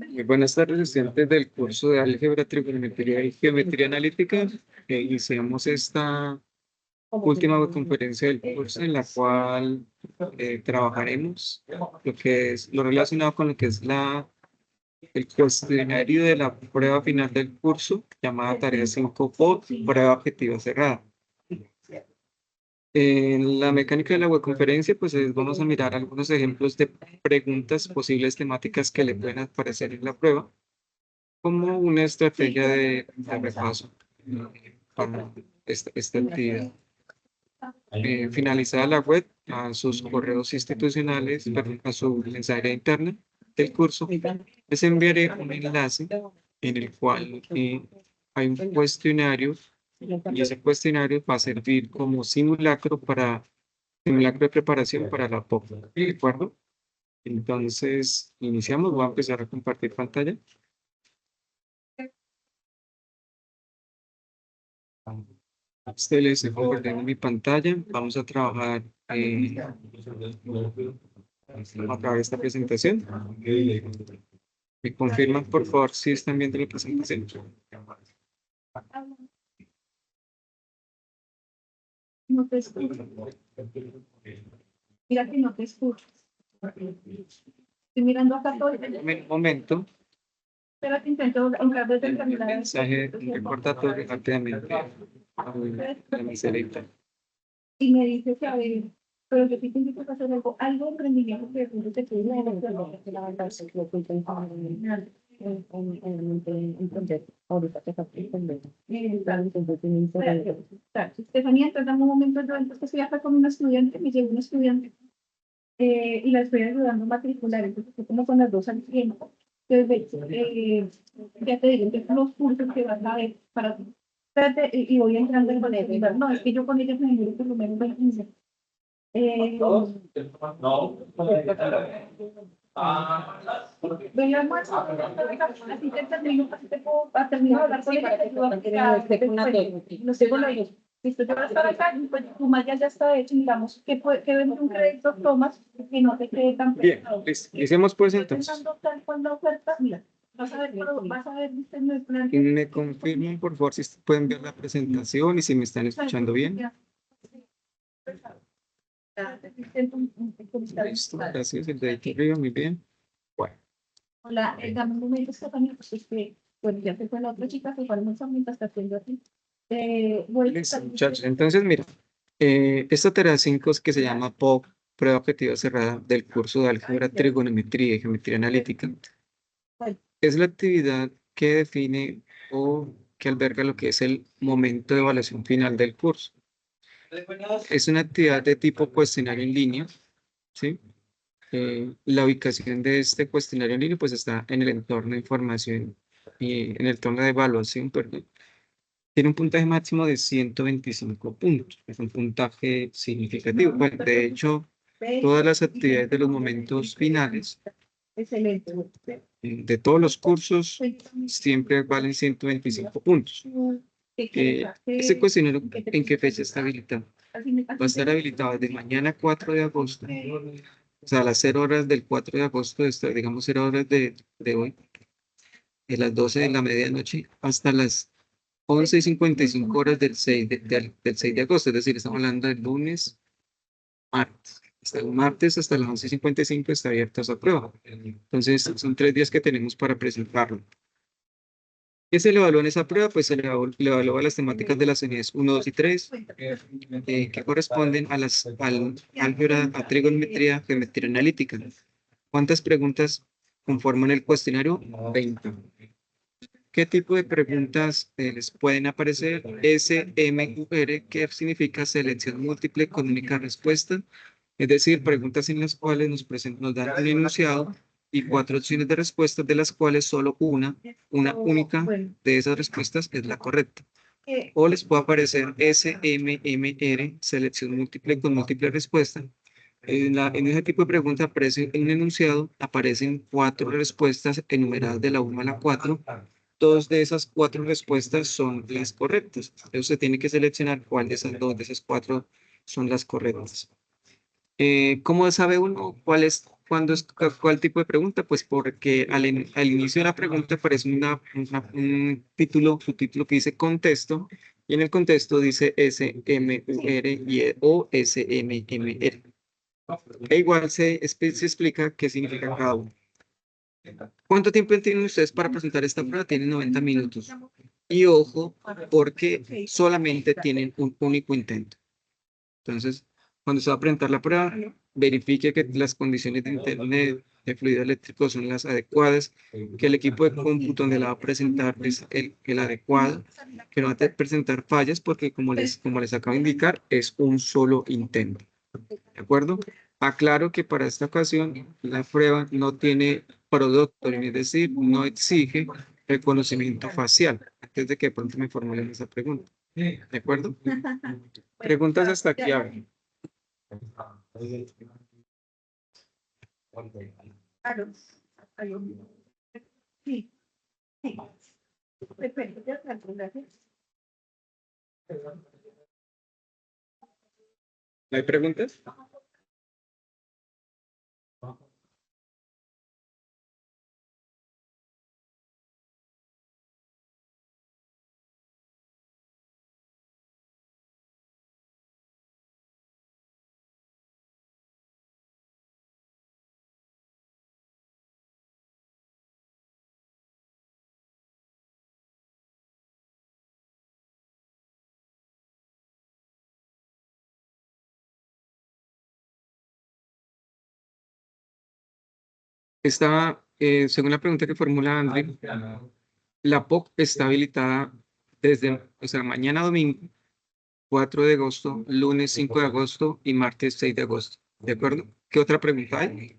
Muy buenas tardes, estudiantes del curso de Álgebra, Trigonometría y Geometría Analítica. Iniciamos esta última conferencia del curso en la cual trabajaremos lo que es lo relacionado con lo que es el cuestionario de la prueba final del curso, llamada Tarea 5 o Prueba Objetiva Cerrada. En la mecánica de la webconferencia, pues vamos a mirar algunos ejemplos de preguntas, posibles temáticas que le pueden aparecer en la prueba, como una estrategia de repaso para esta actividad. Finalizada la web, a sus correos institucionales, perdón, a su mensajería interna del curso, les enviaré un enlace en el cual hay un cuestionario y ese cuestionario va a servir como simulacro de preparación para la POC. ¿De acuerdo? Entonces, iniciamos. Voy a empezar a compartir pantalla. Les estoy compartiendo mi pantalla. Vamos a trabajar a través de esta presentación. ¿Me confirman, por favor, si están viendo la presentación? No te escucho. Mira que no te escucho. Estoy mirando acá todo. Un momento. Espera que intento entrar desde el terminal. Mensaje recordatorio rápidamente a mi celular. Y me dice que a ver, pero yo sí tengo que hacer algo de emprendimiento que yo te quiero ahorita te está Estefanía, entonces dame un momento, yo entonces estoy acá con una estudiante, me llegó una estudiante y la estoy ayudando a matricular, entonces estoy como con las dos al tiempo. Entonces, ya te digo, entonces los cursos que vas a ver para ti. Espérate, y voy entrando en el no, es que yo con ellas me demoro por lo menos 15. Voy a almuerzo, así te termino, así te puedo terminar de hablar con ella, no sé con ellos. Listo, yo voy a estar acá y pues tu malla ya está hecha, digamos, que vende un crédito tomas que no te quede tan pesado. Bien, hicimos pues entonces. Tal cual la oferta, mira, vas a ver, viste en el plan. Me confirman, por favor, si pueden ver la presentación y si me están escuchando bien. Listo, gracias, el dedito arriba, muy bien. Bueno. Hola, dame un momento, Estefanía, pues es que, bueno, ya se fue la otra chica que fue al almuerzo mientras está haciendo aquí. Listo, muchachos. Entonces, mira, esta tarea 5 es que se llama POC, Prueba Objetiva Cerrada del curso de Álgebra, Trigonometría y Geometría Analítica. Es la actividad que define o que alberga lo que es el momento de evaluación final del curso. Es una actividad de tipo cuestionario en línea, ¿sí? La ubicación de este cuestionario en línea pues está en el entorno de información y en el entorno de evaluación, perdón. Tiene un puntaje máximo de 125 puntos. Es un puntaje significativo. Bueno, de hecho, todas las actividades de los momentos finales de todos los cursos siempre valen 125 puntos. Este cuestionario, ¿en qué fecha está habilitado? Va a estar habilitado desde mañana 4 de agosto, o sea, a las 0 horas del 4 de agosto, digamos 0 horas de hoy, de las 12 de la medianoche hasta las 11:55 horas del 6 del 6 de agosto, es decir, estamos hablando del lunes, martes. Hasta el martes, hasta las 11:55 está abierta esa prueba. Entonces, son 3 días que tenemos para presentarlo. ¿Qué se le evalúa en esa prueba? Pues se le evalúa las temáticas de las unidades 1, 2 y 3, que corresponden al álgebra, a trigonometría, geometría analítica. ¿Cuántas preguntas conforman el cuestionario? 20. ¿Qué tipo de preguntas les pueden aparecer? SMUR, que significa selección múltiple con única respuesta, es decir, preguntas en las cuales nos dan un enunciado y 4 opciones de respuestas, de las cuales solo una única de esas respuestas es la correcta. O les puede aparecer SMMR, selección múltiple con múltiple respuesta. En ese tipo de pregunta aparece un enunciado, aparecen 4 respuestas enumeradas de la 1 a la 4. 2 de esas 4 respuestas son las correctas. Entonces usted tiene que seleccionar cuál de esas 2 de esas 4 son las correctas. ¿Cómo sabe uno cuál tipo de pregunta? Pues porque al inicio de la pregunta aparece un título, subtítulo que dice contexto, y en el contexto dice SMUR o SMMR. E igual se explica qué significa cada uno. ¿Cuánto tiempo tienen ustedes para presentar esta prueba? Tienen 90 minutos. Y ojo, porque solamente tienen un único intento. Entonces, cuando se va a presentar la prueba, verifique que las condiciones de internet, de fluido eléctrico son las adecuadas, que el equipo de cómputo donde la va a presentar es el adecuado, que no va a presentar fallas porque como les acabo de indicar, es un solo intento. ¿De acuerdo? Aclaro que para esta ocasión la prueba no tiene producto, es decir, no exige reconocimiento facial, antes de que de pronto me formulen esa pregunta. ¿De acuerdo? Preguntas hasta aquí. A ver. Claro. Sí, sí. Perfecto, ya está, gracias. ¿No hay preguntas? Según la pregunta que formula André, la POC está habilitada desde, o sea, mañana domingo 4 de agosto, lunes 5 de agosto y martes 6 de agosto. ¿De acuerdo? ¿Qué otra pregunta hay?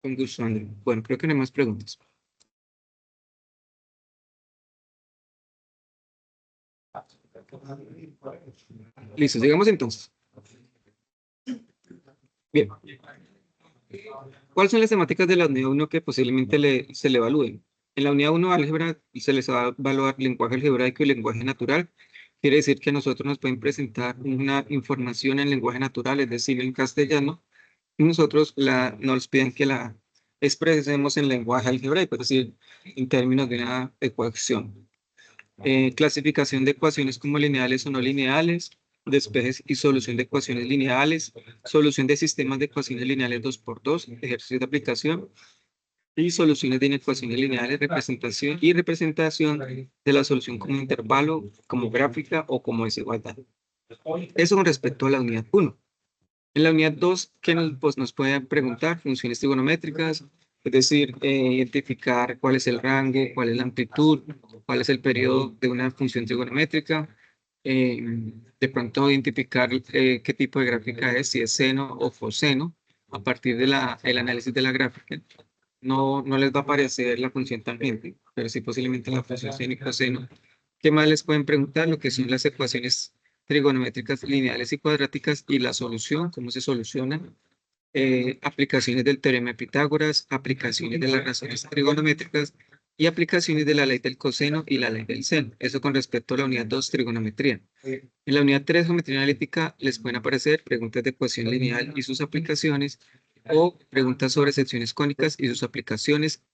Con gusto, André. Bueno, creo que no hay más preguntas. Listo, sigamos entonces. Bien. ¿Cuáles son las temáticas de la unidad 1 que posiblemente se le evalúen? En la unidad 1 álgebra se les va a evaluar lenguaje algebraico y lenguaje natural. Quiere decir que a nosotros nos pueden presentar una información en lenguaje natural, es decir, en castellano, y nosotros nos piden que la expresemos en lenguaje algebraico, es decir, en términos de una ecuación. Clasificación de ecuaciones como lineales o no lineales, despejes y solución de ecuaciones lineales, solución de sistemas de ecuaciones lineales 2x2, ejercicios de aplicación y soluciones de inecuaciones lineales, representación de la solución como intervalo, como gráfica o como desigualdad. Eso con respecto a la unidad 1. En la unidad 2, ¿qué nos pueden preguntar? Funciones trigonométricas, es decir, identificar cuál es el rango, cuál es la amplitud, cuál es el periodo de una función trigonométrica, eh, de pronto identificar qué tipo de gráfica es, si es seno o coseno, a partir del análisis de la gráfica. No les va a aparecer la función tangente, pero sí posiblemente la función seno y coseno. ¿Qué más les pueden preguntar? Lo que son las ecuaciones trigonométricas lineales y cuadráticas y la solución, cómo se solucionan, aplicaciones del teorema de Pitágoras, aplicaciones de las razones trigonométricas y aplicaciones de la ley del coseno y la ley del seno. Eso con respecto a la unidad 2, trigonometría. En la unidad 3, geometría analítica, les pueden aparecer preguntas de ecuación lineal y sus aplicaciones o preguntas sobre secciones cónicas y sus aplicaciones.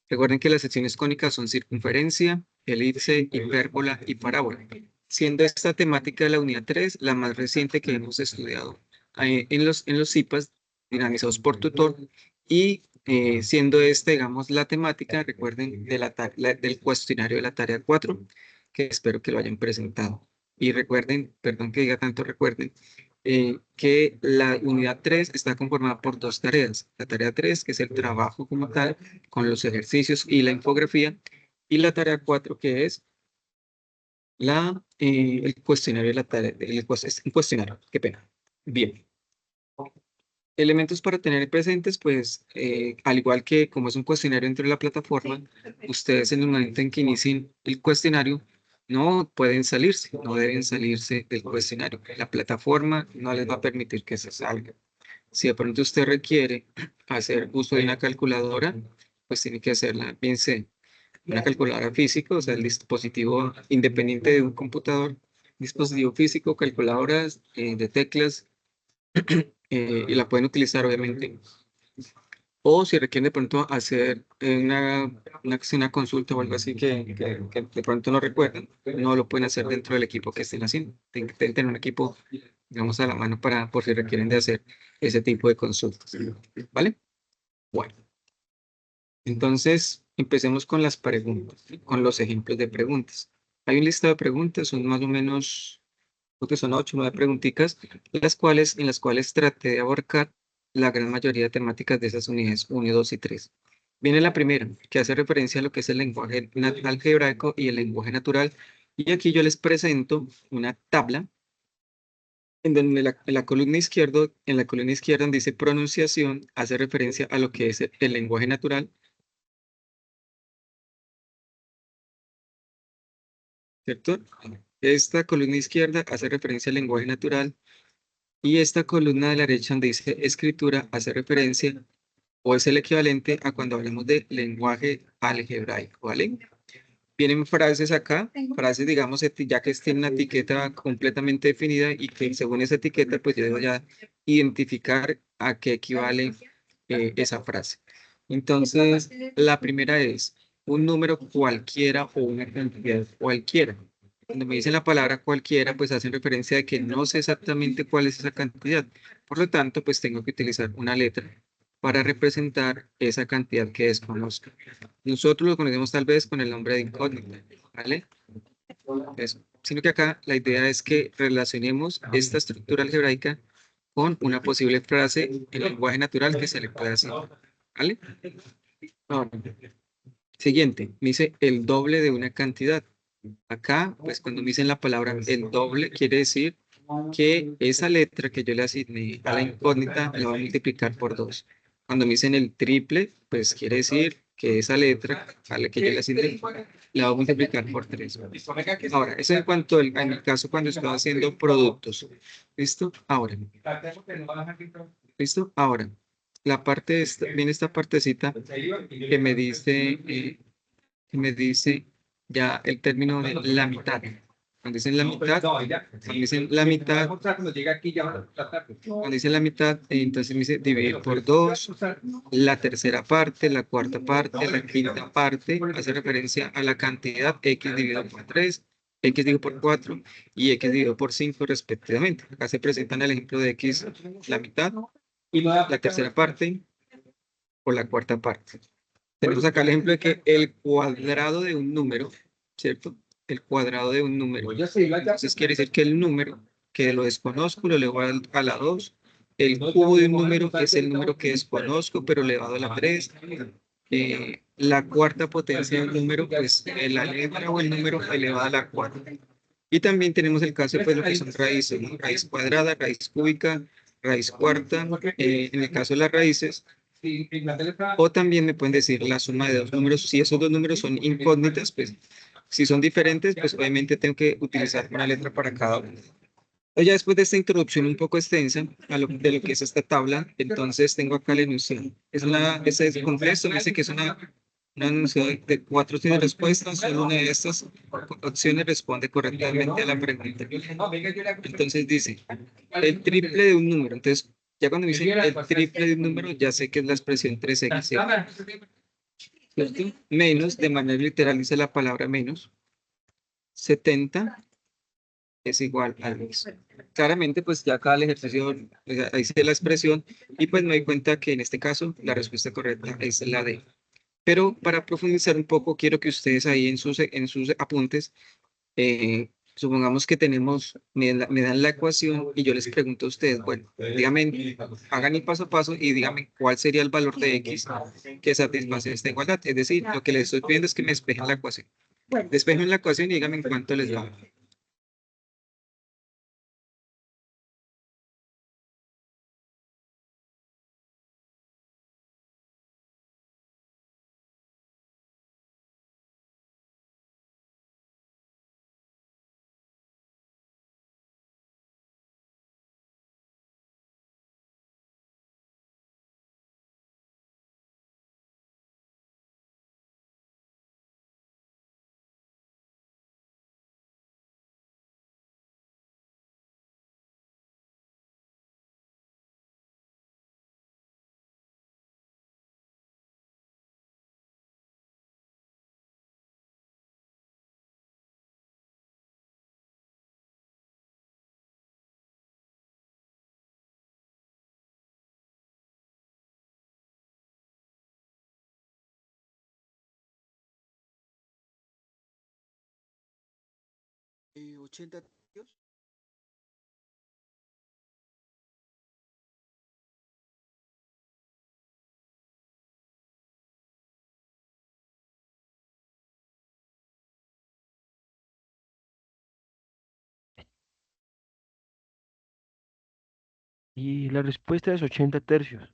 Recuerden que las secciones cónicas son circunferencia, elipse, hipérbola y parábola, siendo esta temática de la unidad 3 la más reciente que hemos estudiado en los CIPAS dinamizados por tutor y siendo esta, digamos, la temática, recuerden, del cuestionario de la tarea 4, que espero que lo hayan presentado. Y recuerden, perdón que diga tanto recuerden, que la unidad 3 está conformada por dos tareas. La tarea 3, que es el trabajo como tal, con los ejercicios y la infografía, y la tarea 4, que es el cuestionario de la tarea, es un cuestionario, qué pena. Bien. Elementos para tener presentes, pues, al igual que como es un cuestionario dentro de la plataforma, ustedes en el momento en que inicien el cuestionario, no pueden salirse, no deben salirse del cuestionario. La plataforma no les va a permitir que se salgan. Si de pronto usted requiere hacer uso de una calculadora, pues tiene que hacerla, bien sea una calculadora física, o sea, el dispositivo independiente de un computador, dispositivo físico, calculadoras de teclas, y la pueden utilizar obviamente. O si requieren de pronto hacer una consulta o algo así que de pronto no recuerdan, no lo pueden hacer dentro del equipo que estén haciendo. Tienen que tener un equipo, digamos, a la mano para por si requieren de hacer ese tipo de consultas. ¿Vale? Bueno, entonces empecemos con las preguntas, con los ejemplos de preguntas. Hay un listado de preguntas, son más o menos, creo que son 8 o 9 preguntitas, en las cuales traté de abarcar la gran mayoría de temáticas de esas unidades 1, 2 y 3. Viene la primera, que hace referencia a lo que es el lenguaje algebraico y el lenguaje natural. Y aquí yo les presento una tabla en donde en la columna izquierda donde dice pronunciación, hace referencia a lo que es el lenguaje natural, ¿cierto? Esta columna izquierda hace referencia al lenguaje natural y esta columna de la derecha donde dice escritura hace referencia o es el equivalente a cuando hablamos de lenguaje algebraico, ¿vale? Vienen frases acá, frases, digamos, ya que tienen una etiqueta completamente definida y que según esa etiqueta, pues yo debo ya identificar a qué equivale esa frase. Entonces, la primera es un número cualquiera o una cantidad cualquiera. Cuando me dicen la palabra cualquiera, pues hacen referencia a que no sé exactamente cuál es esa cantidad. Por lo tanto, pues tengo que utilizar una letra para representar esa cantidad que desconozco. Nosotros lo conocemos tal vez con el nombre de incógnita, ¿vale? Eso. Sino que acá la idea es que relacionemos esta estructura algebraica con una posible frase en lenguaje natural que se le pueda hacer, ¿vale? Ahora, siguiente, me dice el doble de una cantidad. Acá, pues cuando me dicen la palabra el doble, quiere decir que esa letra que yo le asigné a la incógnita la voy a multiplicar por 2. Cuando me dicen el triple, pues quiere decir que esa letra a la que yo le asigné la voy a multiplicar por 3. Ahora, eso en cuanto en el caso cuando estoy haciendo productos. ¿Listo? Ahora. ¿Listo? Ahora, viene esta partecita que me dice ya el término de la mitad. Cuando dicen la mitad, cuando dicen la mitad, entonces me dice dividir por 2, la tercera parte, la cuarta parte, la quinta parte, hace referencia a la cantidad x dividido por 3, x dividido por 4 y x dividido por 5 respectivamente. Acá se presentan el ejemplo de x, la mitad, la tercera parte o la cuarta parte. Tenemos acá el ejemplo de que el cuadrado de un número, ¿cierto? El cuadrado de un número. Entonces quiere decir que el número, que lo desconozco, lo elevo a la 2. El cubo de un número es el número que desconozco, pero elevado a la 3. La cuarta potencia de un número, pues la letra o el número elevado a la 4. Y también tenemos el caso de lo que son raíces, ¿no? Raíz cuadrada, raíz cúbica, raíz cuarta. En el caso de las raíces, o también me pueden decir la suma de dos números. Si esos dos números son incógnitas, pues si son diferentes, pues obviamente tengo que utilizar una letra para cada uno. Ya después de esta introducción un poco extensa de lo que es esta tabla, entonces tengo acá el enunciado. Ese es el contexto, me dice que es una enunciado de 4 opciones de respuesta. Solo una de estas opciones responde correctamente a la pregunta. Entonces dice, el triple de un número. Entonces, ya cuando me dicen el triple de un número, ya sé que es la expresión 3x, ¿cierto? Menos, de manera literal dice la palabra menos, 70 es igual a 10. Claramente, pues ya acá el ejercicio, ahí dice la expresión, y pues me doy cuenta que en este caso la respuesta correcta es la D. Pero para profundizar un poco, quiero que ustedes ahí en sus apuntes, supongamos que me dan la ecuación y yo les pregunto a ustedes, bueno, díganme, hagan el paso a paso y díganme cuál sería el valor de X que satisface esta igualdad. Es decir, lo que les estoy pidiendo es que me despejen la ecuación. Despejen la ecuación y díganme en cuánto les va. 80 tercios. Y la respuesta es 80 tercios.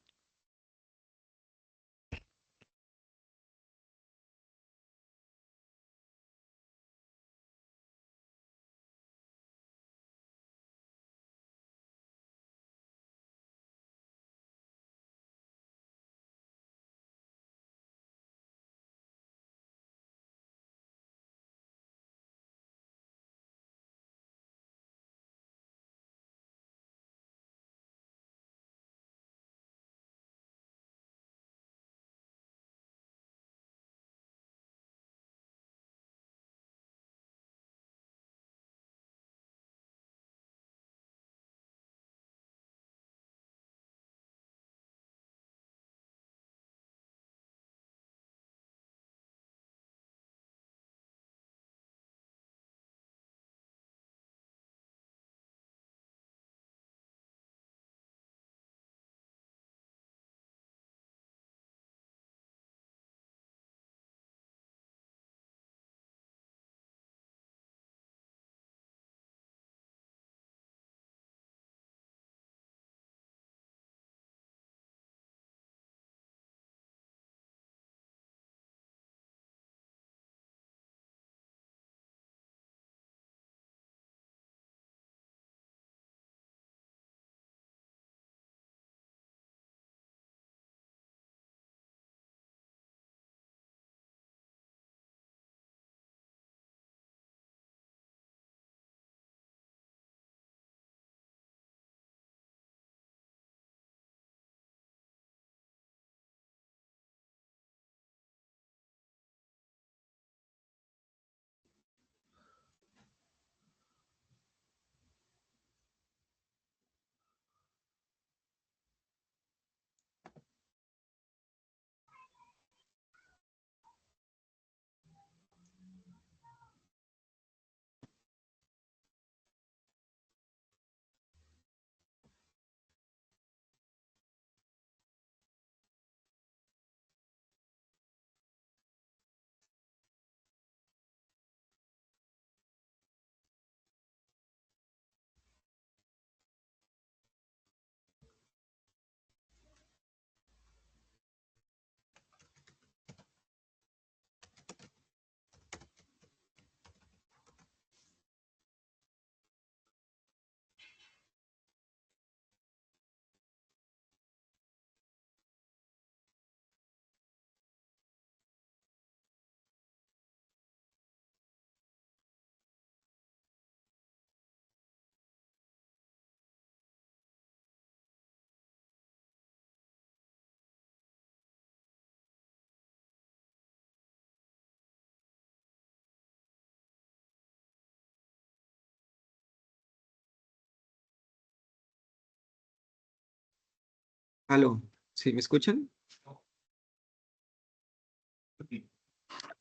Aló, ¿sí me escuchan?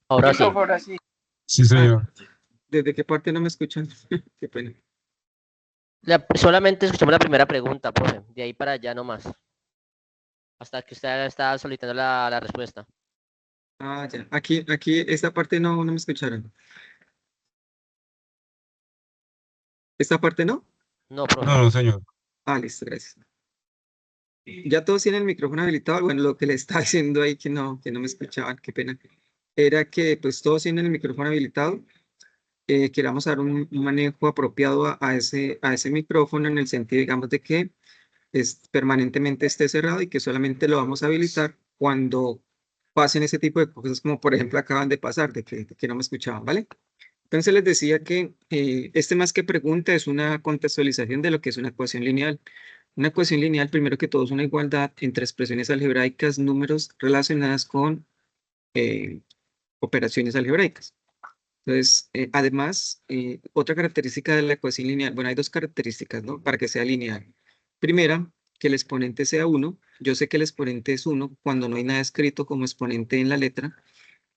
Ahora sí. Sí, Ah, señor. ¿desde qué parte no me escuchan? Qué pena. Solamente escuchamos la primera pregunta, profe. De ahí para allá nomás. Hasta que usted está solicitando la respuesta. Ah, ya. Aquí, esta parte no me escucharon. ¿Esta parte no? No, profe. No, no, señor. Ah, listo, gracias. Ya todos tienen el micrófono habilitado. Bueno, lo que le estaba diciendo ahí que no me escuchaban, qué pena. Era que pues todos tienen el micrófono habilitado. Queramos dar un manejo apropiado a ese micrófono en el sentido, digamos, de que permanentemente esté cerrado y que solamente lo vamos a habilitar cuando pasen ese tipo de cosas, como por ejemplo acaban de pasar, de que no me escuchaban, ¿vale? Entonces les decía que más que pregunta es una contextualización de lo que es una ecuación lineal. Una ecuación lineal, primero que todo, es una igualdad entre expresiones algebraicas, números relacionadas con eh, operaciones algebraicas. Entonces, además, otra característica de la ecuación lineal, bueno, hay dos características, ¿no? Para que sea lineal. Primera, que el exponente sea 1. Yo sé que el exponente es 1 cuando no hay nada escrito como exponente en la letra.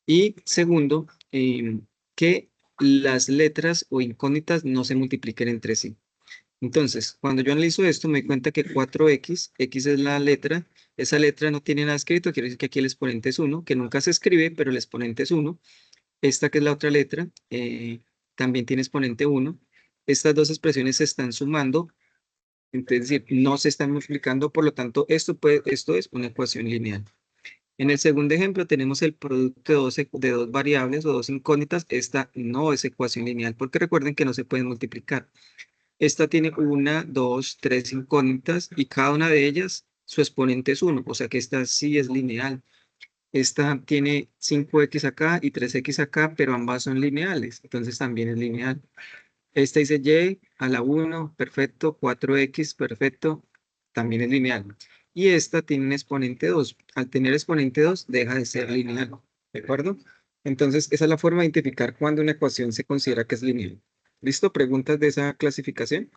Y segundo, que las letras o incógnitas no se multipliquen entre sí. Entonces, cuando yo analizo esto, me doy cuenta que 4x, x es la letra, esa letra no tiene nada escrito, quiere decir que aquí el exponente es 1, que nunca se escribe, pero el exponente es 1. Esta que es la otra letra, también tiene exponente 1. Estas dos expresiones se están sumando, es decir, no se están multiplicando, por lo tanto, esto es una ecuación lineal. En el segundo ejemplo tenemos el producto de dos variables o dos incógnitas. Esta no es ecuación lineal porque recuerden que no se pueden multiplicar. Esta tiene una, dos, tres incógnitas y cada una de ellas su exponente es 1, o sea que esta sí es lineal. Esta tiene 5x acá y 3x acá, pero ambas son lineales, entonces también es lineal. Esta dice y a la 1, perfecto, 4x, perfecto, también es lineal. Y esta tiene un exponente 2. Al tener exponente 2, deja de ser lineal, ¿de acuerdo? Entonces, esa es la forma de identificar cuando una ecuación se considera que es lineal. ¿Listo? ¿Preguntas de esa clasificación?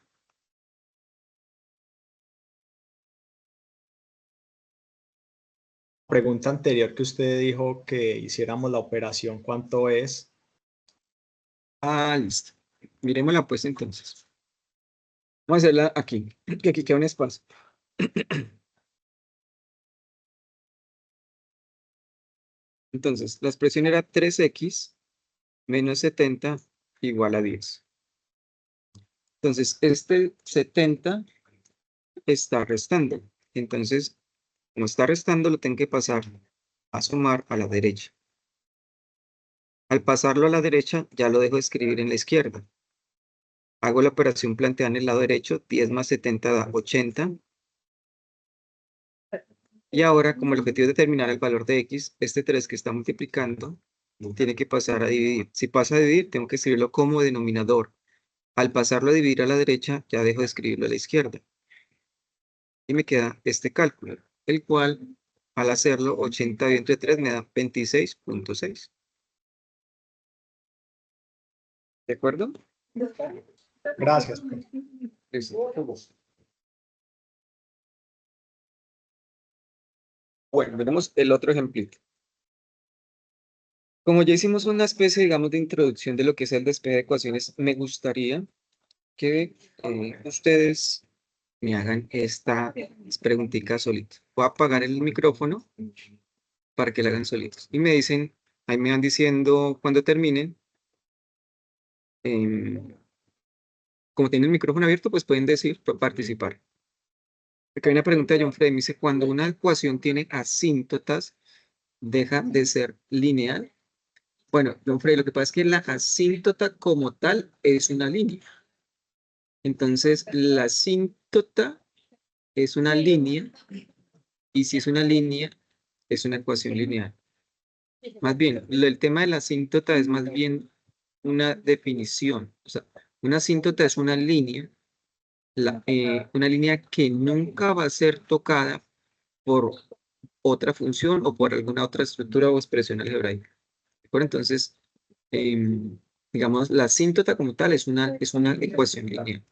Pregunta anterior que usted dijo que hiciéramos la operación, ¿cuánto es? Ah, listo. Miremosla pues entonces. Vamos a hacerla aquí, que aquí queda un espacio. Entonces, la expresión era 3x menos 70 igual a 10. Entonces, este 70 está restando. Entonces, como está restando, lo tengo que pasar a sumar a la derecha. Al pasarlo a la derecha, ya lo dejo de escribir en la izquierda. Hago la operación planteada en el lado derecho, 10 más 70 da 80. Y ahora, como el objetivo es determinar el valor de x, este 3 que está multiplicando, tiene que pasar a dividir. Si pasa a dividir, tengo que escribirlo como denominador. Al pasarlo a dividir a la derecha, ya dejo de escribirlo a la izquierda. Y me queda este cálculo, el cual, al hacerlo, 80 dividido entre 3 me da 26.6. ¿De acuerdo? Gracias. Listo. Bueno, veremos el otro ejemplito. Como ya hicimos una especie, digamos, de introducción de lo que es el despeje de ecuaciones, me gustaría que ustedes me hagan esta preguntita solita. Voy a apagar el micrófono para que la hagan solitos. Y me dicen, ahí me van diciendo cuando terminen. em, Como tienen el micrófono abierto, pues pueden decir, participar. Porque hay una pregunta de John Frey, me dice, cuando una ecuación tiene asíntotas, ¿deja de ser lineal? Bueno, John Frey, lo que pasa es que la asíntota como tal es una línea. Entonces, la asíntota es una línea, y si es una línea, es una ecuación lineal. Más bien, el tema de la asíntota es más bien una definición. O sea, una asíntota es una línea que nunca va a ser tocada por otra función o por alguna otra estructura o expresión algebraica. ¿De acuerdo? Entonces, digamos, la asíntota como tal es una ecuación lineal.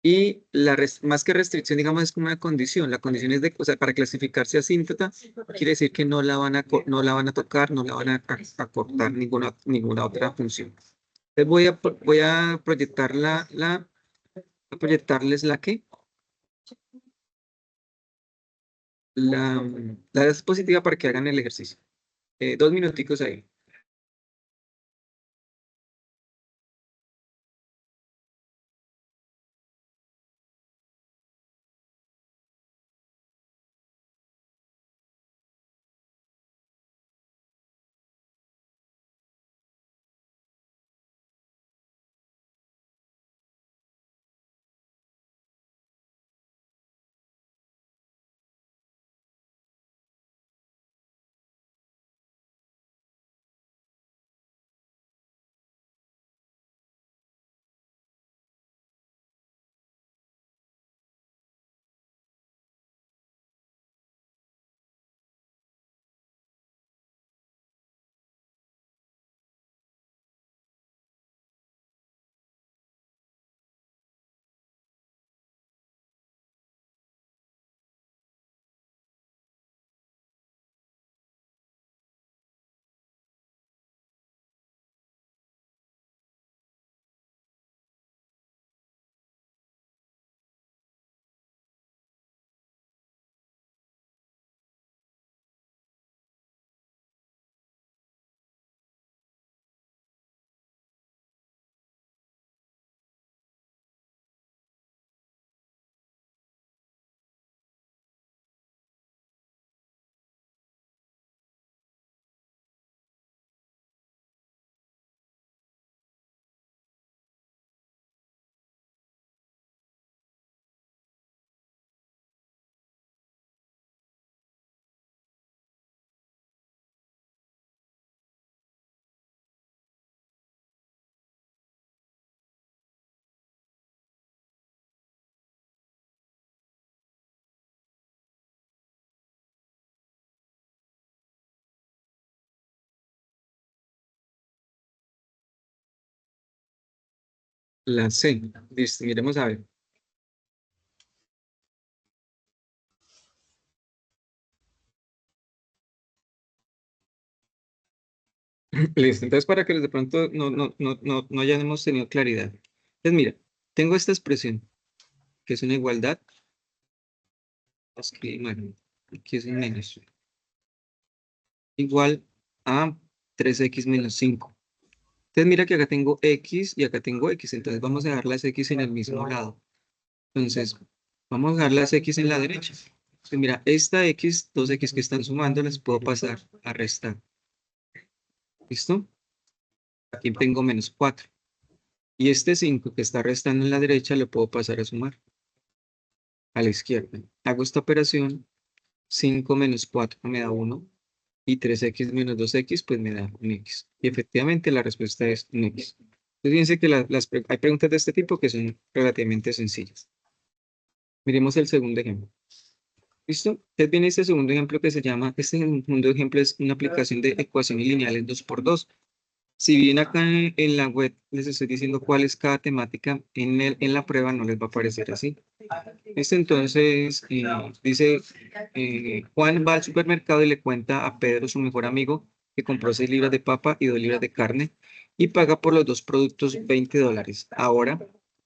Y más que restricción, digamos, es como una condición. La condición es o sea, para clasificarse asíntota, quiere decir que no la van a tocar, no la van a cortar ninguna otra función. Entonces voy a proyectarles la dispositiva para que hagan el ejercicio. 2 minuticos ahí. La C. Listo, miremos a ver. Listo, entonces para que de pronto no hayamos tenido claridad. Entonces mira, tengo esta expresión, que es una igualdad. Escribí mal, aquí es un menos. Igual a 3x menos 5. Entonces mira que acá tengo x y acá tengo x, entonces vamos a dejar las x en el mismo lado. Entonces, vamos a dejar las x en la derecha. Entonces, mira, esta x, dos x que están sumando, las puedo pasar a restar. ¿Listo? Aquí tengo menos 4. Y este 5 que está restando en la derecha, lo puedo pasar a sumar a la izquierda. Hago esta operación, 5 menos 4 me da 1. Y 3x menos 2x, pues me da un x. Y efectivamente la respuesta es un x. Entonces, fíjense que hay preguntas de este tipo que son relativamente sencillas. Miremos el segundo ejemplo. ¿Listo? Entonces viene este segundo ejemplo que se llama, este segundo ejemplo es una aplicación de ecuaciones lineales 2×2. Si bien acá en la web les estoy diciendo cuál es cada temática, en la prueba no les va a aparecer así. Entonces dice, Juan va al supermercado y le cuenta a Pedro, su mejor amigo, que compró 6 libras de papa y 2 libras de carne y paga por los dos productos $20. Ahora,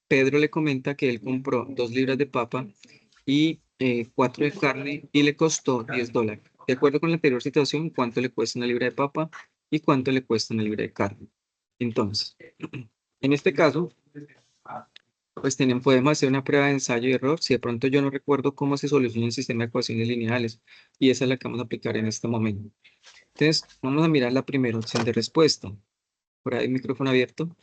Pedro le comenta que él compró 2 libras de papa y 4 de carne y le costó $10. De acuerdo con la anterior situación, ¿cuánto le cuesta una libra de papa y cuánto le cuesta una libra de carne? Entonces, en este caso, pues podemos hacer una prueba de ensayo y error. Si de pronto yo no recuerdo cómo se soluciona un sistema de ecuaciones lineales y esa es la que vamos a aplicar en este momento. Entonces, vamos a mirar la primera opción de respuesta. Por ahí, micrófono abierto.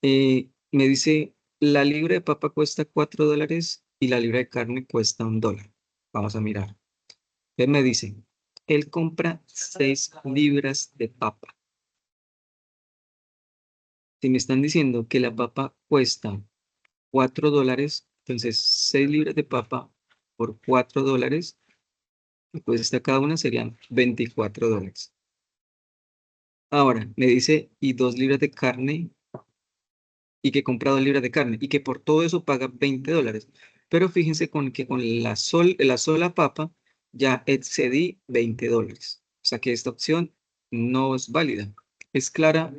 Me dice, la libra de papa cuesta $4 y la libra de carne cuesta $1. Vamos a mirar. Entonces me dice, él compra 6 libras de papa. Si me están diciendo que la papa cuesta $4, entonces 6 libras de papa por $4, pues esta cada una serían $24. Ahora, me dice, y 2 libras de carne, y que compra 2 libras de carne, y que por todo eso paga $20. Pero fíjense que con la sola papa ya excedí $20. O sea que esta opción no es válida. Es claro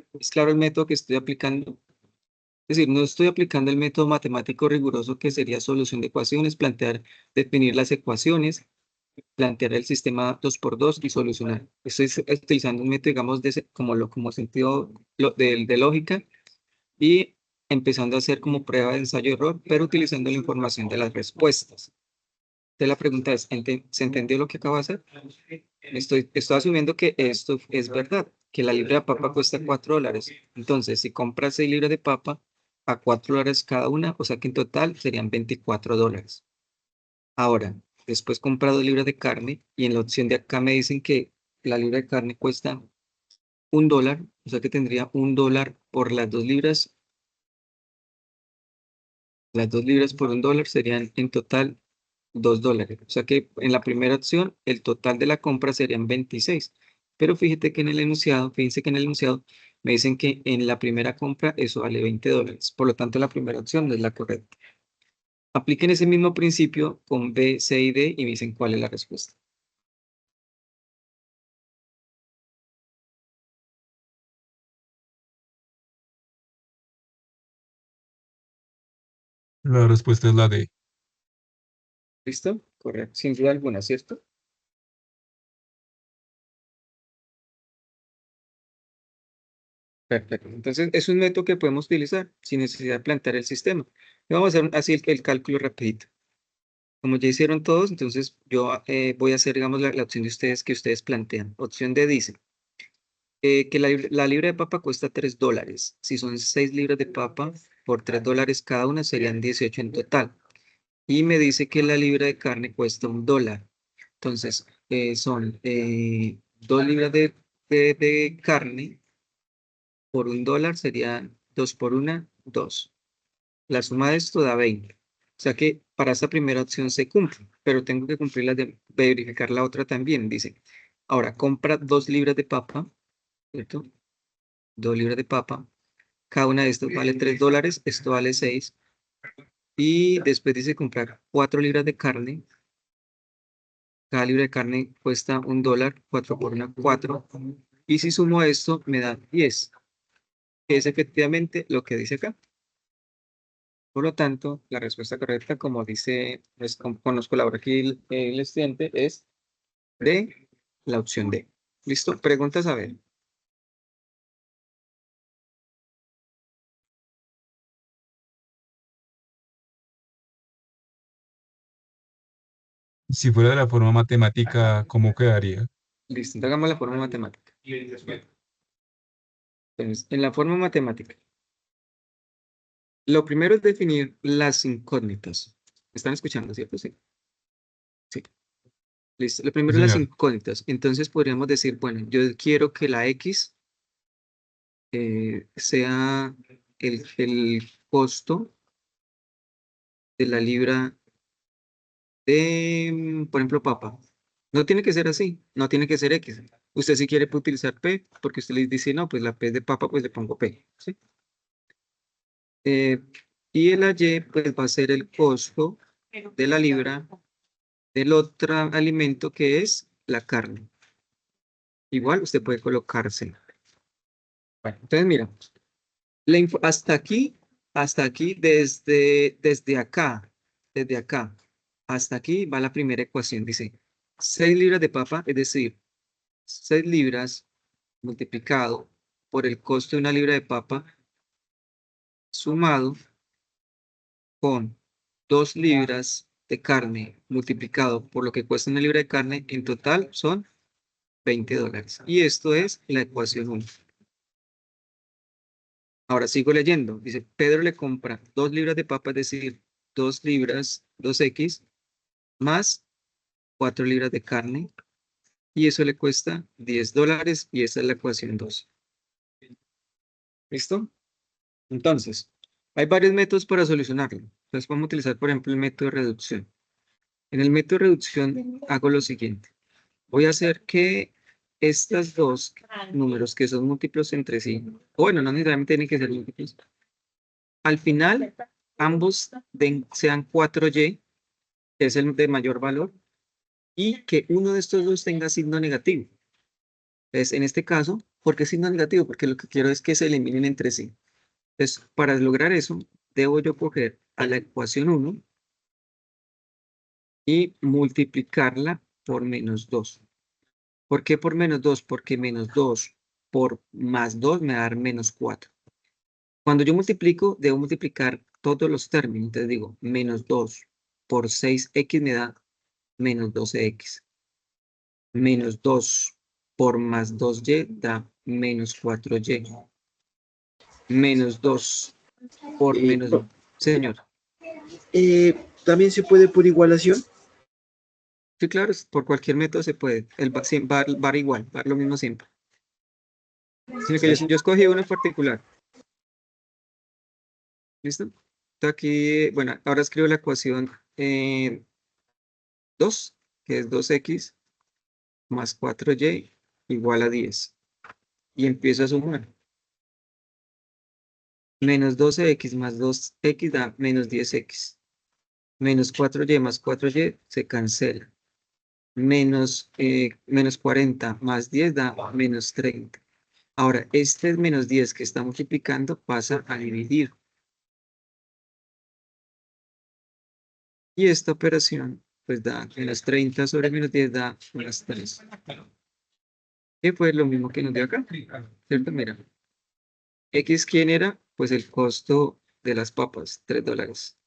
el método que estoy aplicando. Es decir, no estoy aplicando el método matemático riguroso que sería solución de ecuaciones, definir las ecuaciones, plantear el sistema 2×2 y solucionar. Estoy utilizando un método, digamos, como sentido de lógica y empezando a hacer como prueba de ensayo-error, pero utilizando la información de las respuestas. Entonces la pregunta es, ¿se entendió lo que acabo de hacer? Estoy asumiendo que esto es verdad, que la libra de papa cuesta $4. Entonces, si compras 6 libras de papa a $4 cada una, o sea que en total serían $24. Ahora, después compra 2 libras de carne y en la opción de acá me dicen que la libra de carne cuesta $1, o sea que tendría $1 por las 2 libras. Las 2 libras por $1 serían en total $2. O sea que en la primera opción el total de la compra serían 26. Pero fíjense que en el enunciado me dicen que en la primera compra eso vale $20. Por lo tanto, la primera opción no es la correcta. Apliquen ese mismo principio con B, C y D y me dicen cuál es la respuesta. La respuesta es la D. ¿Listo? Correcto. Sin duda alguna, ¿cierto? Perfecto. Entonces, es un método que podemos utilizar sin necesidad de plantear el sistema. Y vamos a hacer así el cálculo rapidito. Como ya hicieron todos, entonces yo voy a hacer, digamos, la opción de ustedes que ustedes plantean. Opción D dice que la libra de papa cuesta $3. Si son 6 libras de papa por $3 cada una, serían 18 en total. Y me dice que la libra de carne cuesta $1. Entonces, son 2 libras de carne por $1, serían 2 por 1, 2. La suma de esto da 20. O sea que para esta primera opción se cumple, pero tengo que cumplir la de verificar la otra también. Dice, ahora compra 2 libras de papa, ¿cierto? 2 libras de papa Cada una de estas vale $3, esto vale 6. Y después dice comprar 4 libras de carne. Cada libra de carne cuesta $1, 4 por 1, 4. Y si sumo esto, me da 10, que es efectivamente lo que dice acá. Por lo tanto, la respuesta correcta, como dice, pues, nos colabora aquí el estudiante, es D, la opción D. ¿Listo? Preguntas a ver. Si fuera de la forma matemática, ¿cómo quedaría? Listo, entonces hagamos la forma matemática. Entonces, en la forma matemática, lo primero es definir las incógnitas. ¿Me están escuchando, cierto? Sí. Sí. Listo. Lo Sí, primero es las señor. incógnitas. Entonces podríamos decir, bueno, yo quiero que la X sea el costo de la libra de, por ejemplo, papa. No tiene que ser así, no tiene que ser X. Usted si quiere puede utilizar P, porque usted le dice, no, pues la P de papa, pues le pongo P. ¿Sí? Eh, y la Y, pues va a ser el costo de la libra del otro alimento que es la carne. Igual usted puede colocársela. Bueno, entonces mira, hasta aquí, desde acá, hasta aquí va la primera ecuación. Dice 6 libras de papa, es decir, 6 libras multiplicado por el costo de una libra de papa sumado con 2 libras de carne multiplicado por lo que cuesta una libra de carne, en total son $20. Y esto es la ecuación 1. Ahora sigo leyendo. Dice, Pedro le compra 2 libras de papa, es decir, 2 libras, 2X, más 4 libras de carne. Y eso le cuesta $10 y esa es la ecuación 2. ¿Listo? Entonces, hay varios métodos para solucionarlo. Entonces, vamos a utilizar, por ejemplo, el método de reducción. En el método de reducción hago lo siguiente. Voy a hacer que estas dos números que son múltiplos entre sí, o bueno, no necesariamente tienen que ser múltiplos, al final ambos sean 4y, que es el de mayor valor, y que uno de estos dos tenga signo negativo. Entonces, en este caso, ¿por qué signo negativo? Porque lo que quiero es que se eliminen entre sí. Entonces, para lograr eso, debo yo coger a la ecuación 1 y multiplicarla por -2. ¿Por qué por -2? Porque -2 por más 2 me va a dar -4. Cuando yo multiplico, debo multiplicar todos los términos. Entonces digo, -2 por 6x me da -12x. -2 por más 2y da -4y. -2 por Eh, menos... Señor. También se puede por igualación. Sí, claro, por cualquier método se puede. El va igual, va lo mismo siempre. Sino que yo escogí uno en particular. ¿Listo? Entonces aquí, bueno, ahora escribo la ecuación 2, que es 2x más 4y igual a 10. Y empiezo a sumar. -12x más 2x da -10x. -4y más 4y se cancela. -40 más 10 da -30. Ahora, este -10 que está multiplicando pasa a dividir. Y esta operación, pues da -30 sobre -10 da -3. Que fue lo mismo que nos dio acá, ¿cierto? Mira, X, ¿quién era? Pues el costo de las papas, $3.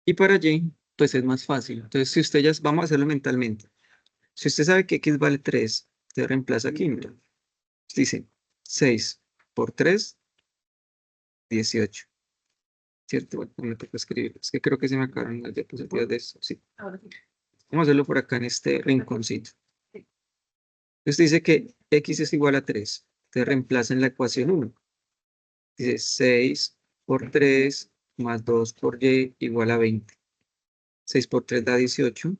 Y para Y, pues es más fácil. Entonces, si usted ya, vamos a hacerlo mentalmente. Si usted sabe que X vale 3, usted reemplaza aquí. Mira. Usted dice 6 por 3, 18. ¿Cierto? Bueno, no me toca escribir. Es que creo que se me acabaron las diapositivas de eso. Sí. Vamos a hacerlo por acá en este rinconcito. Usted dice que X es igual a 3. Usted reemplaza en la ecuación 1. Dice 6 por 3 más 2 por Y igual a 20. 6 por 3 da 18.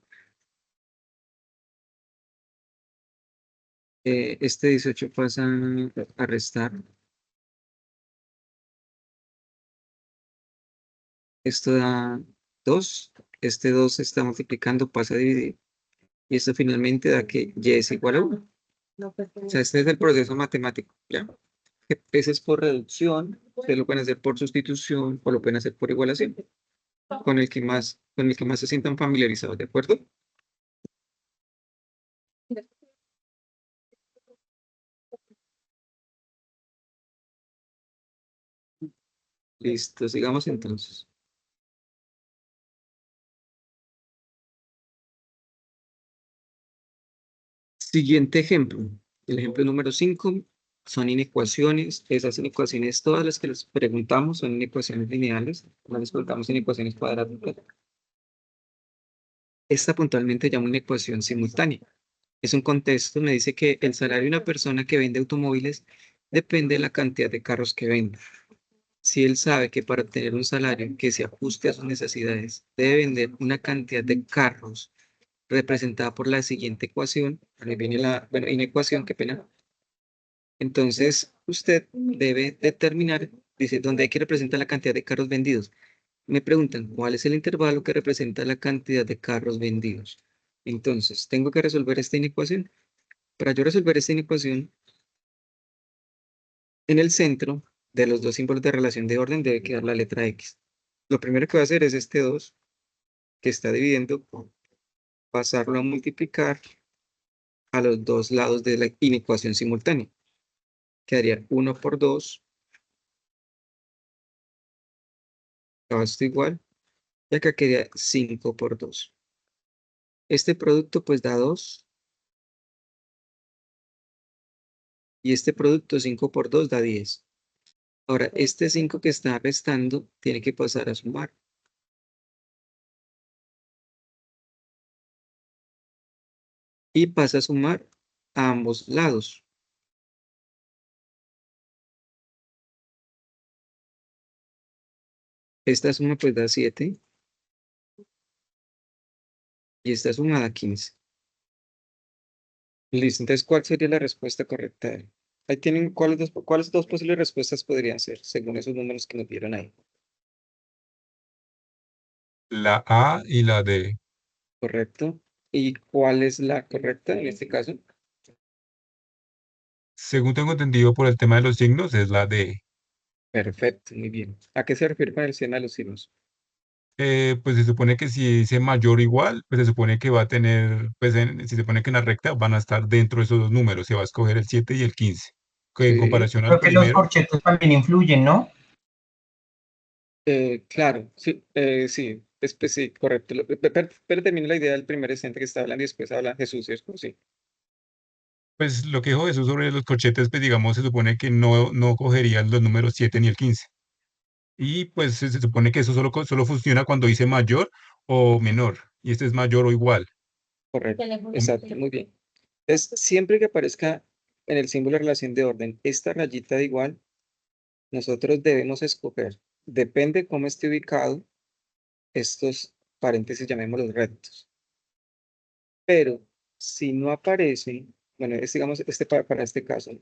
Este 18 pasa a restar. Esto da 2. Este 2 se está multiplicando, pasa a dividir. Y esto finalmente da que y es igual a 1. O sea, este es el proceso matemático, ¿ya? Ese es por reducción, ustedes lo pueden hacer por sustitución o lo pueden hacer por igualación, con el que más se sientan familiarizados, ¿de acuerdo? Listo, sigamos entonces. Siguiente ejemplo. El ejemplo número 5 son inecuaciones. Esas inecuaciones, todas las que les preguntamos, son inecuaciones lineales. No les preguntamos inecuaciones cuadráticas. Esta puntualmente llama una ecuación simultánea. Es un contexto, me dice que el salario de una persona que vende automóviles depende de la cantidad de carros que vende. Si él sabe que para obtener un salario que se ajuste a sus necesidades, debe vender una cantidad de carros representada por la siguiente ecuación, ahí viene la, bueno, inecuación, qué pena. Entonces, usted debe determinar, dice, ¿dónde hay que representar la cantidad de carros vendidos? Me preguntan, ¿cuál es el intervalo que representa la cantidad de carros vendidos? Entonces, tengo que resolver esta inecuación. Para yo resolver esta inecuación, en el centro de los dos símbolos de relación de orden debe quedar la letra X. Lo primero que voy a hacer es este 2, que está dividiendo, pasarlo a multiplicar a los dos lados de la inecuación simultánea. Quedaría 1 por 2, acá esto igual, y acá quedaría 5 por 2. Este producto pues da 2, y este producto 5 por 2 da 10. Ahora, este 5 que está restando tiene que pasar a sumar. Y pasa a sumar a ambos lados. Esta suma pues da 7 y esta suma da 15. Listo, entonces, ¿cuál sería la respuesta correcta? Ahí tienen, ¿cuáles dos posibles respuestas podrían ser, según esos números que nos dieron ahí? La A y la D. ¿Correcto? ¿Y cuál es la correcta en este caso? Según tengo entendido por el tema de los signos, es la D. Perfecto, muy bien. ¿A qué se refiere con el signo de los signos? Pues se supone que si dice mayor o igual, pues se supone que va a tener, pues si se pone que en la recta van a estar dentro de esos dos números, se va a escoger el 7 y el 15. Que en Sí, comparación al Creo que los primero, corchetes también influyen, ¿no? claro, sí, sí, sí, correcto. Pero termino la idea del primer estudiante que está hablando y después habla Jesús, ¿cierto? Sí, pues lo que dijo Jesús sobre los corchetes, pues digamos, se supone que no cogerían los números 7 ni el 15. Y pues se supone que eso solo funciona cuando dice mayor o menor, y este es mayor o igual. correcto, exacto, muy bien. Entonces, siempre que aparezca en el símbolo de relación de orden esta rayita de igual, nosotros debemos escoger, depende cómo esté ubicado, estos paréntesis llamémoslos rectos. Pero si no aparece, bueno, es digamos este para este caso,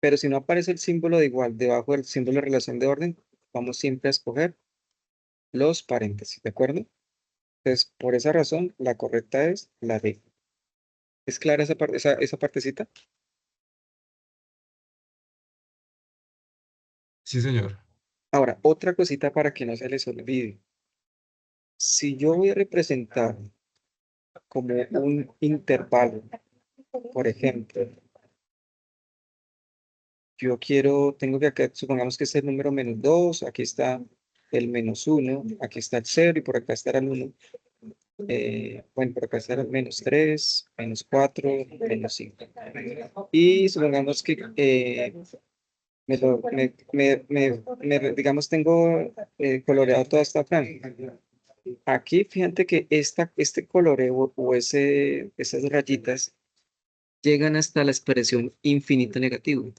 pero si no aparece el símbolo de igual debajo del símbolo de relación de orden, vamos siempre a escoger los paréntesis, ¿de acuerdo? Entonces, por esa razón, la correcta es la D. ¿Es clara esa partecita? Sí, señor. Ahora, otra cosita para que no se les olvide. Si yo voy a representar como un intervalo, por ejemplo, tengo que acá, supongamos que este es el número -2, aquí está el -1, aquí está el 0 y por acá estará el 1. Bueno, por acá estará el -3, -4, -5. Y supongamos que digamos, tengo coloreado toda esta franja. Aquí, fíjate que este coloreo o esas rayitas llegan hasta la expresión infinito negativo.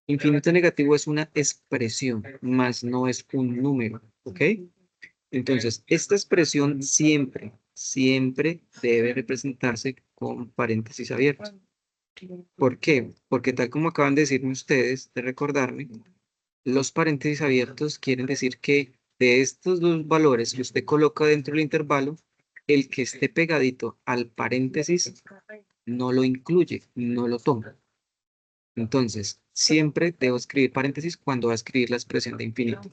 Infinito negativo es una expresión, más no es un número, ¿ok? Entonces, esta expresión siempre debe representarse con paréntesis abiertos. ¿Por qué? Porque tal como acaban de decirme ustedes, de recordarme, los paréntesis abiertos quieren decir que de estos dos valores que usted coloca dentro del intervalo, el que esté pegadito al paréntesis no lo incluye, no lo toma. Entonces, siempre debo escribir paréntesis cuando va a escribir la expresión de infinito.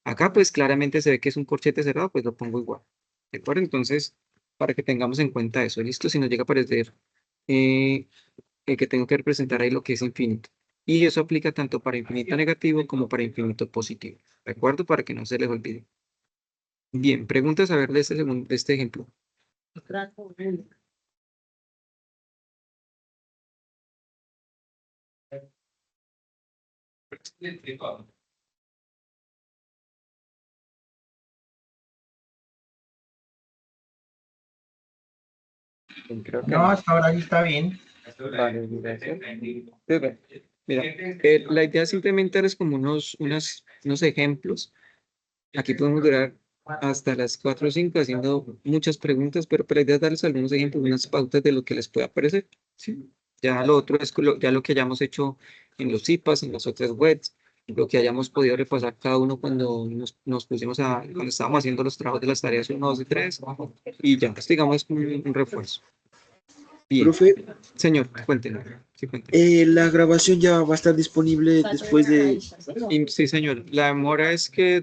Acá pues claramente se ve que es un corchete cerrado, pues lo pongo igual. ¿De acuerdo? Entonces, para que tengamos en cuenta eso, ¿listo? Si nos llega a aparecer eh, que tengo que representar ahí lo que es infinito. Y eso aplica tanto para infinito negativo como para infinito positivo. ¿De acuerdo? Para que no se les olvide. Bien, preguntas a ver de de este ejemplo. Creo que No, hasta ahora sí está bien. vale, gracias. Entonces, mira, la idea simplemente es como unos ejemplos. Aquí podemos durar hasta las 4 o 5 haciendo muchas preguntas, pero la idea es darles algunos ejemplos, unas pautas de lo que les pueda parecer. ¿Sí? Ya lo otro es ya lo que hayamos hecho en los CIPAS, en las otras webs, lo que hayamos podido repasar cada uno cuando nos pusimos cuando estábamos haciendo los trabajos de las tareas 1, 2 y 3, y ya, pues digamos un refuerzo. Bien, Profe, señor, cuéntenos. Sí, cuéntenos. la grabación ya va a estar disponible después de... Sí, señor. La demora es que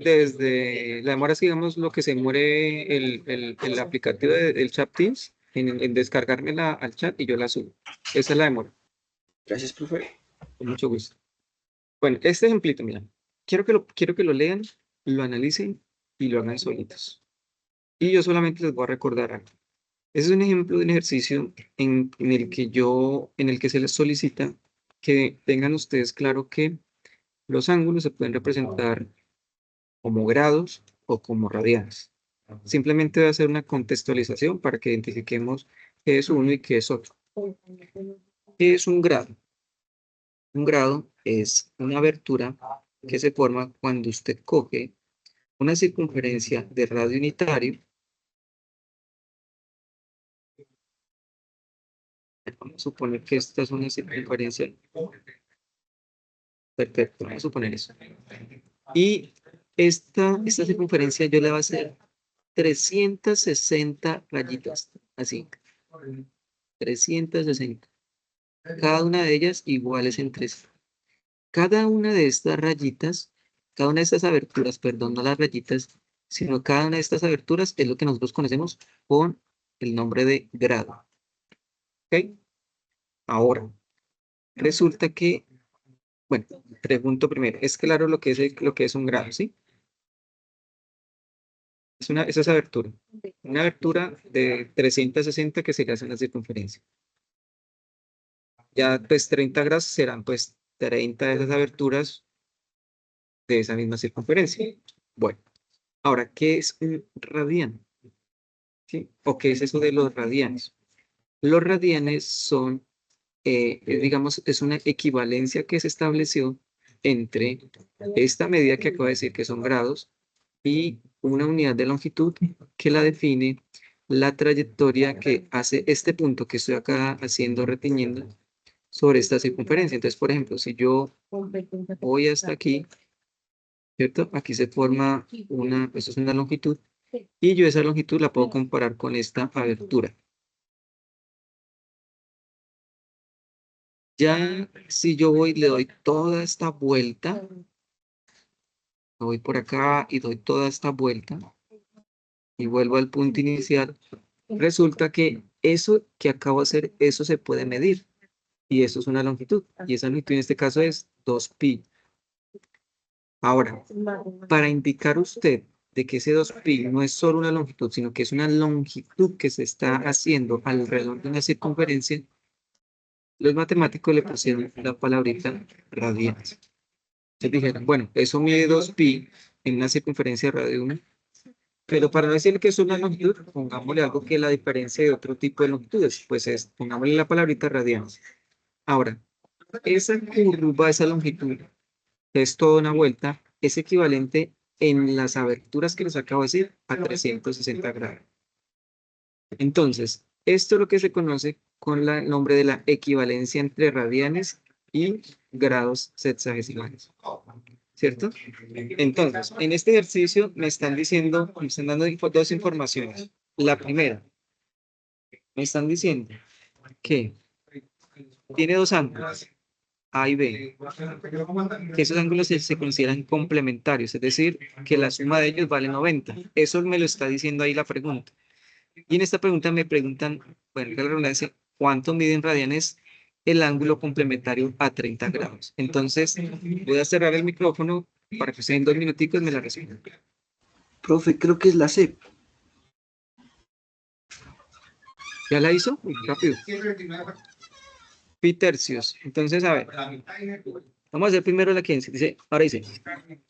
la demora es, digamos, lo que se muere el aplicativo del chat Teams en descargármela al chat y yo la subo. Esa es la demora. Gracias, profe. Con mucho gusto. Bueno, este ejemplito, mira. Quiero que lo lean, lo analicen y lo hagan solitos. Y yo solamente les voy a recordar algo. Ese es un ejemplo de un ejercicio en el que se les solicita que tengan ustedes claro que los ángulos se pueden representar como grados o como radianes. Simplemente voy a hacer una contextualización para que identifiquemos qué es uno y qué es otro. ¿Qué es un grado? Un grado es una abertura que se forma cuando usted coge una circunferencia de radio unitario. Vamos a suponer que esta es una circunferencia. Perfecto, vamos a suponer eso. Y esta circunferencia yo le voy a hacer 360 rayitas, así, 360. Cada una de ellas iguales entre sí. Cada una de estas rayitas, cada una de estas aberturas, perdón, no las rayitas, sino cada una de estas aberturas es lo que nosotros conocemos con el nombre de grado. ¿Ok? Ahora, resulta que, bueno, pregunto primero, ¿es claro lo que es un grado, sí? Esa es abertura. Una abertura de 360 que se le hace en la circunferencia. Ya pues 30 grados serán pues 30 de esas aberturas de esa misma circunferencia. Bueno, ahora, ¿qué es un radián? ¿Sí? ¿O qué es eso de los radianes? Los radianes son, digamos, es una equivalencia que se estableció entre esta medida que acabo de decir que son grados y una unidad de longitud que la define la trayectoria que hace este punto que estoy acá haciendo, retiñendo sobre esta circunferencia. Entonces, por ejemplo, si yo voy hasta aquí, ¿cierto? Aquí se forma esto es una longitud, y yo esa longitud la puedo comparar con esta abertura. Ya si yo voy, le doy toda esta vuelta, voy por acá y doy toda esta vuelta, y vuelvo al punto inicial, resulta que eso que acabo de hacer, eso se puede medir, y eso es una longitud, y esa longitud en este caso es 2pi. Ahora, para indicar usted de que ese 2pi no es solo una longitud, sino que es una longitud que se está haciendo alrededor de una circunferencia, los matemáticos le pusieron la palabrita radianes. Entonces dijeron, bueno, eso mide 2pi en una circunferencia de radio 1, pero para no decir que es una longitud, pongámosle algo que la diferencia de otro tipo de longitudes, pues pongámosle la palabrita radianes. Ahora, esa curva, esa longitud, que es toda una vuelta, es equivalente en las aberturas que les acabo de decir a 360 grados. Entonces, esto es lo que se conoce con el nombre de la equivalencia entre radianes y grados sexagesimales. ¿cierto? Entonces, en este ejercicio me están diciendo, me están dando dos informaciones. La primera, me están diciendo que tiene dos ángulos, A y B, que esos ángulos se consideran complementarios, es decir, que la suma de ellos vale 90. Eso me lo está diciendo ahí la pregunta. Y en esta pregunta me preguntan, bueno, la redundancia, ¿cuánto mide en radianes el ángulo complementario a 30 grados? Entonces, voy a cerrar el micrófono para que usted en 2 minuticos me la responda. Profe, creo que es la C. ¿Ya la hizo? Uy, rápido. Pi tercios. Entonces, a ver, vamos a hacer primero la que dice, ahora dice,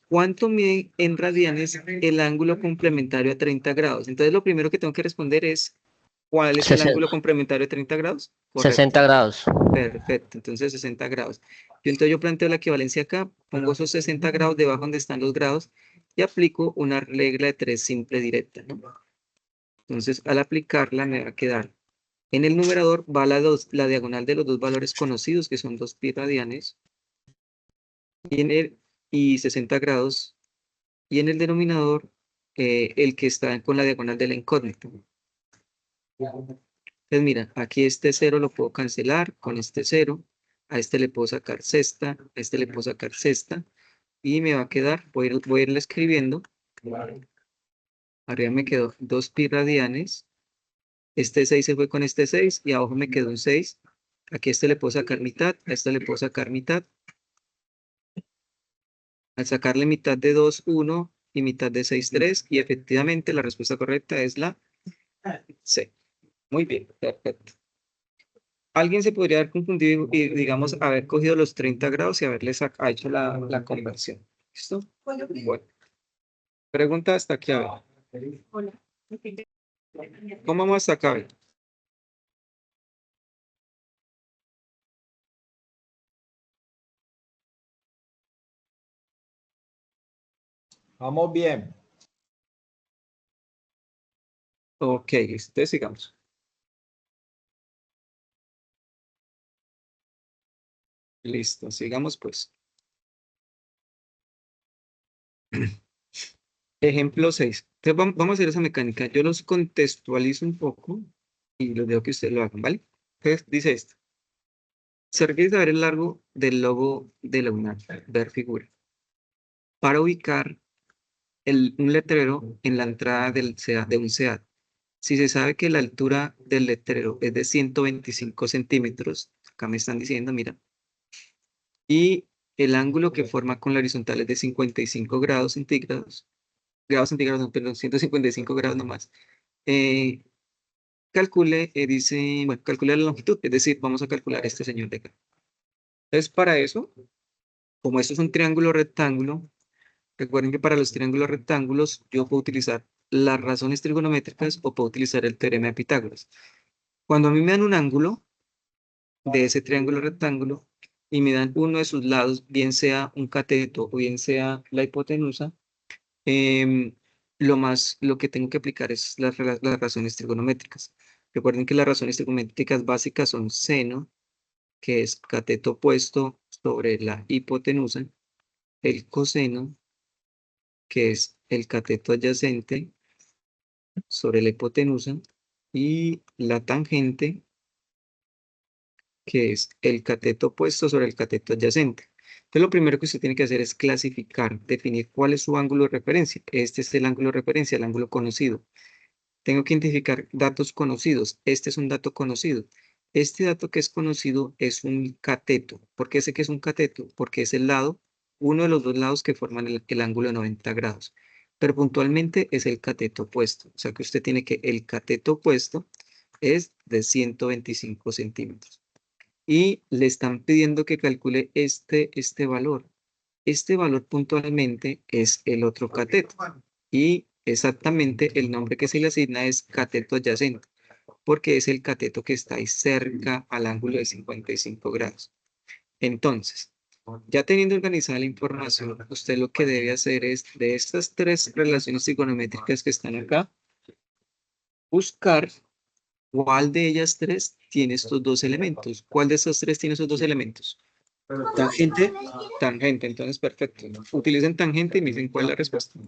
¿cuánto mide en radianes el ángulo complementario a 30 grados? Entonces, lo primero que tengo que responder es, ¿cuál es el ángulo complementario a 30 grados? Correcto. 60 grados. Perfecto, entonces 60 grados. Entonces yo planteo la equivalencia acá, pongo esos 60 grados debajo donde están los grados y aplico una regla de 3 simple directa, ¿no? Entonces, al aplicarla me va a quedar, en el numerador va la diagonal de los dos valores conocidos, que son 2 pi radianes, y 60 grados, y en el denominador, el que está con la diagonal de la incógnita. Pues mira, aquí este 0 lo puedo cancelar con este 0, a este le puedo sacar sexta, a este le puedo sacar sexta, y me va a quedar, voy a irle escribiendo, arriba me quedó 2 pi radianes, este 6 se fue con este 6, y abajo me quedó un 6, aquí a este le puedo sacar mitad, a este le puedo sacar mitad, al sacarle mitad de 2, 1, y mitad de 6, 3, y efectivamente la respuesta correcta es la C. Muy bien, perfecto. Alguien se podría haber confundido y, digamos, haber cogido los 30 grados y haberle hecho la conversión. ¿Listo? Bueno. Pregunta hasta aquí, a ver. Hola. ¿Cómo vamos hasta acá? A ver. Vamos bien. Ok, entonces sigamos. Listo, sigamos pues. Ejemplo 6. Entonces vamos a hacer esa mecánica. Yo los contextualizo un poco y los dejo que ustedes lo hagan, ¿vale? Entonces dice esto. Se requiere saber el largo del logo de la UNAM, ver figura, para ubicar un letrero en la entrada de un SEAT. Si se sabe que la altura del letrero es de 125 centímetros, acá me están diciendo, mira, y el ángulo que forma con la horizontal es de 55 grados centígrados, no, perdón, 155 grados nomás. Calcule, dice, bueno, calcule la longitud, es decir, vamos a calcular este señor de acá. Entonces, para eso, como esto es un triángulo rectángulo, recuerden que para los triángulos rectángulos yo puedo utilizar las razones trigonométricas o puedo utilizar el teorema de Pitágoras. Cuando a mí me dan un ángulo de ese triángulo rectángulo y me dan uno de sus lados, bien sea un cateto o bien sea la hipotenusa, lo que tengo que aplicar es las razones trigonométricas. Recuerden que las razones trigonométricas básicas son seno, que es cateto opuesto sobre la hipotenusa, el coseno, que es el cateto adyacente sobre la hipotenusa, y la tangente, que es el cateto opuesto sobre el cateto adyacente. Entonces, lo primero que usted tiene que hacer es clasificar, definir cuál es su ángulo de referencia. Este es el ángulo de referencia, el ángulo conocido. Tengo que identificar datos conocidos. Este es un dato conocido. Este dato que es conocido es un cateto. ¿Por qué sé que es un cateto? Porque es el lado, uno de los dos lados que forman el ángulo de 90 grados. Pero puntualmente es el cateto opuesto. O sea que usted tiene que el cateto opuesto es de 125 centímetros. Y le están pidiendo que calcule este valor. Este valor puntualmente es el otro cateto. Y exactamente el nombre que se le asigna es cateto adyacente, porque es el cateto que está ahí cerca al ángulo de 55 grados. Entonces, ya teniendo organizada la información, usted lo que debe hacer es, de estas tres relaciones trigonométricas que están acá, buscar cuál de ellas tres tiene estos dos elementos. ¿Cuál de estos tres tiene esos dos elementos? Tangente. Tangente, entonces perfecto. Utilicen tangente y me dicen cuál es la respuesta.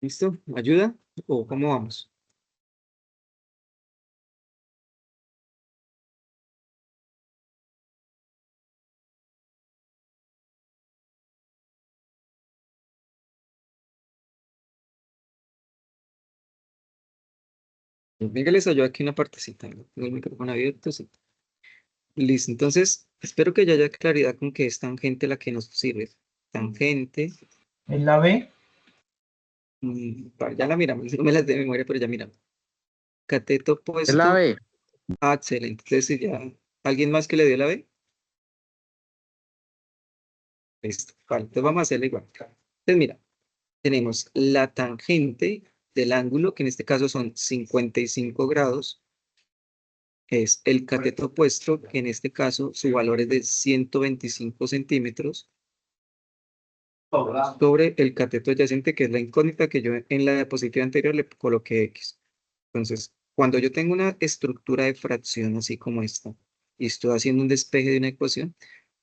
¿Listo? ¿Ayuda? ¿O cómo vamos? Venga, les ayudo aquí una partecita. ¿No? Tengo el micrófono abierto, sí. Listo, entonces espero que ya haya claridad con que es tangente la que nos sirve. Tangente, ¿Es la B? ya la miramos, no me las de memoria, pero ya miramos. Cateto Es la opuesto. B. Ah, excelente. Entonces, si ya, ¿alguien más que le dio la B? Listo. Vale, entonces vamos a hacerla igual. Entonces, mira, tenemos la tangente del ángulo, que en este caso son 55 grados. Es el cateto opuesto, que en este caso su valor es de 125 centímetros, sobre el cateto adyacente, que es la incógnita que yo en la diapositiva anterior le coloqué X. Entonces, cuando yo tengo una estructura de fracción así como esta, y estoy haciendo un despeje de una ecuación,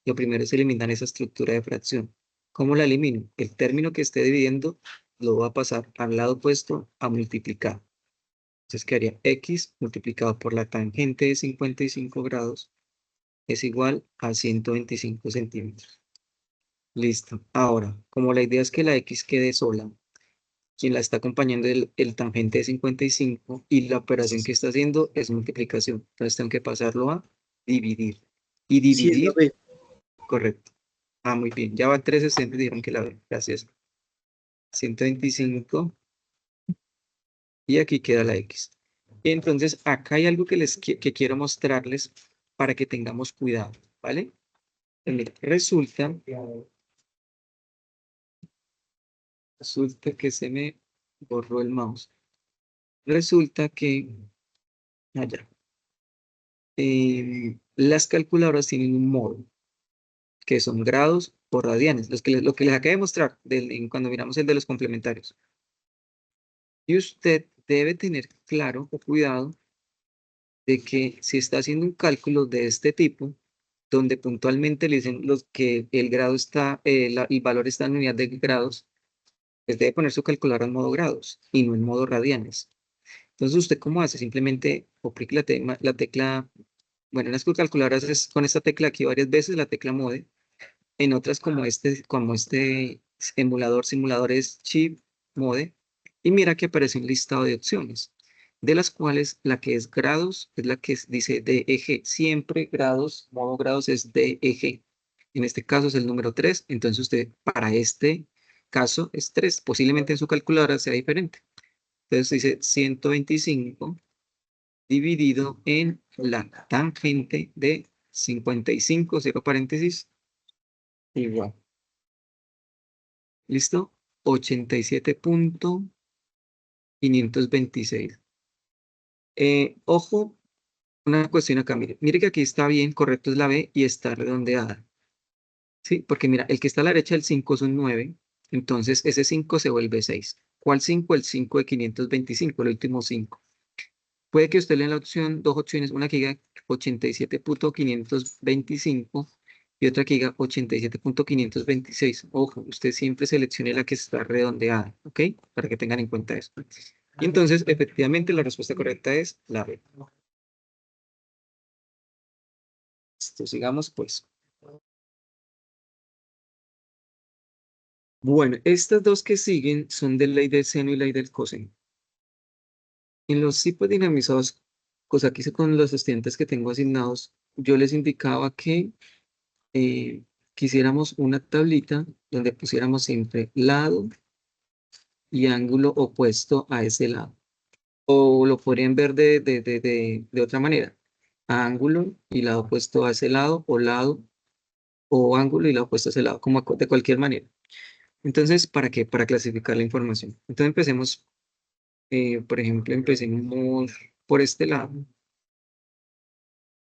lo primero es eliminar esa estructura de fracción. ¿Cómo la elimino? El término que esté dividiendo lo va a pasar al lado opuesto a multiplicar. Entonces quedaría X multiplicado por la tangente de 55 grados es igual a 125 centímetros. Listo. Ahora, como la idea es que la X quede sola, quien la está acompañando es el tangente de 55 y la operación que está haciendo es multiplicación. Entonces tengo que pasarlo a dividir. Y Sí, es la dividir, B. correcto. Ah, muy bien. Ya van 3 estudiantes dijeron que la ven. Gracias. 125 y aquí queda la X. Y entonces acá hay algo que que quiero mostrarles para que tengamos cuidado, ¿vale? Pues mira, resulta que se me borró el mouse. Resulta que allá. Las calculadoras tienen un modo que son grados por radianes, lo que les acabo de mostrar cuando miramos el de los complementarios. Y usted debe tener claro o cuidado de que si está haciendo un cálculo de este tipo, donde puntualmente le dicen que el grado está, el valor está en unidad de grados, pues debe poner su calculadora en modo grados y no en modo radianes. Entonces, ¿usted cómo hace? Simplemente oprime la tecla, bueno, en las calculadoras es con esta tecla aquí varias veces, la tecla mode. En otras como este simulador es Shift Mode, y mira que aparece un listado de opciones, de las cuales la que es grados es la que dice DEG. Siempre grados, modo grados es DEG. En este caso es el número 3, entonces usted para este caso es 3. Posiblemente en su calculadora sea diferente. Entonces dice 125 dividido en la tangente de 55, cierro paréntesis, igual. ¿Listo? 87.526. Ojo, una cuestión acá, mire que aquí está bien, correcto es la B y está redondeada. ¿Sí? Porque mira, el que está a la derecha del 5 es un 9, entonces ese 5 se vuelve 6. ¿Cuál 5? El 5 de 525, el último 5. Puede que usted lea en la opción, dos opciones, una que diga 87.525 y otra que diga 87.526. Ojo, usted siempre seleccione la que está redondeada, ¿ok? Para que tengan en cuenta eso. Y entonces, efectivamente, la respuesta correcta es la B. Listo, sigamos pues. Bueno, estas dos que siguen son de ley del seno y ley del coseno. En los hipodinamizados, cosa que hice con los estudiantes que tengo asignados, yo les indicaba que quisiéramos una tablita donde pusiéramos siempre lado y ángulo opuesto a ese lado. O lo podrían ver de otra manera. Ángulo y lado opuesto a ese lado, o ángulo y lado opuesto a ese lado, como de cualquier manera. Entonces, ¿para qué? Para clasificar la información. Entonces empecemos, por ejemplo, empecemos por este lado.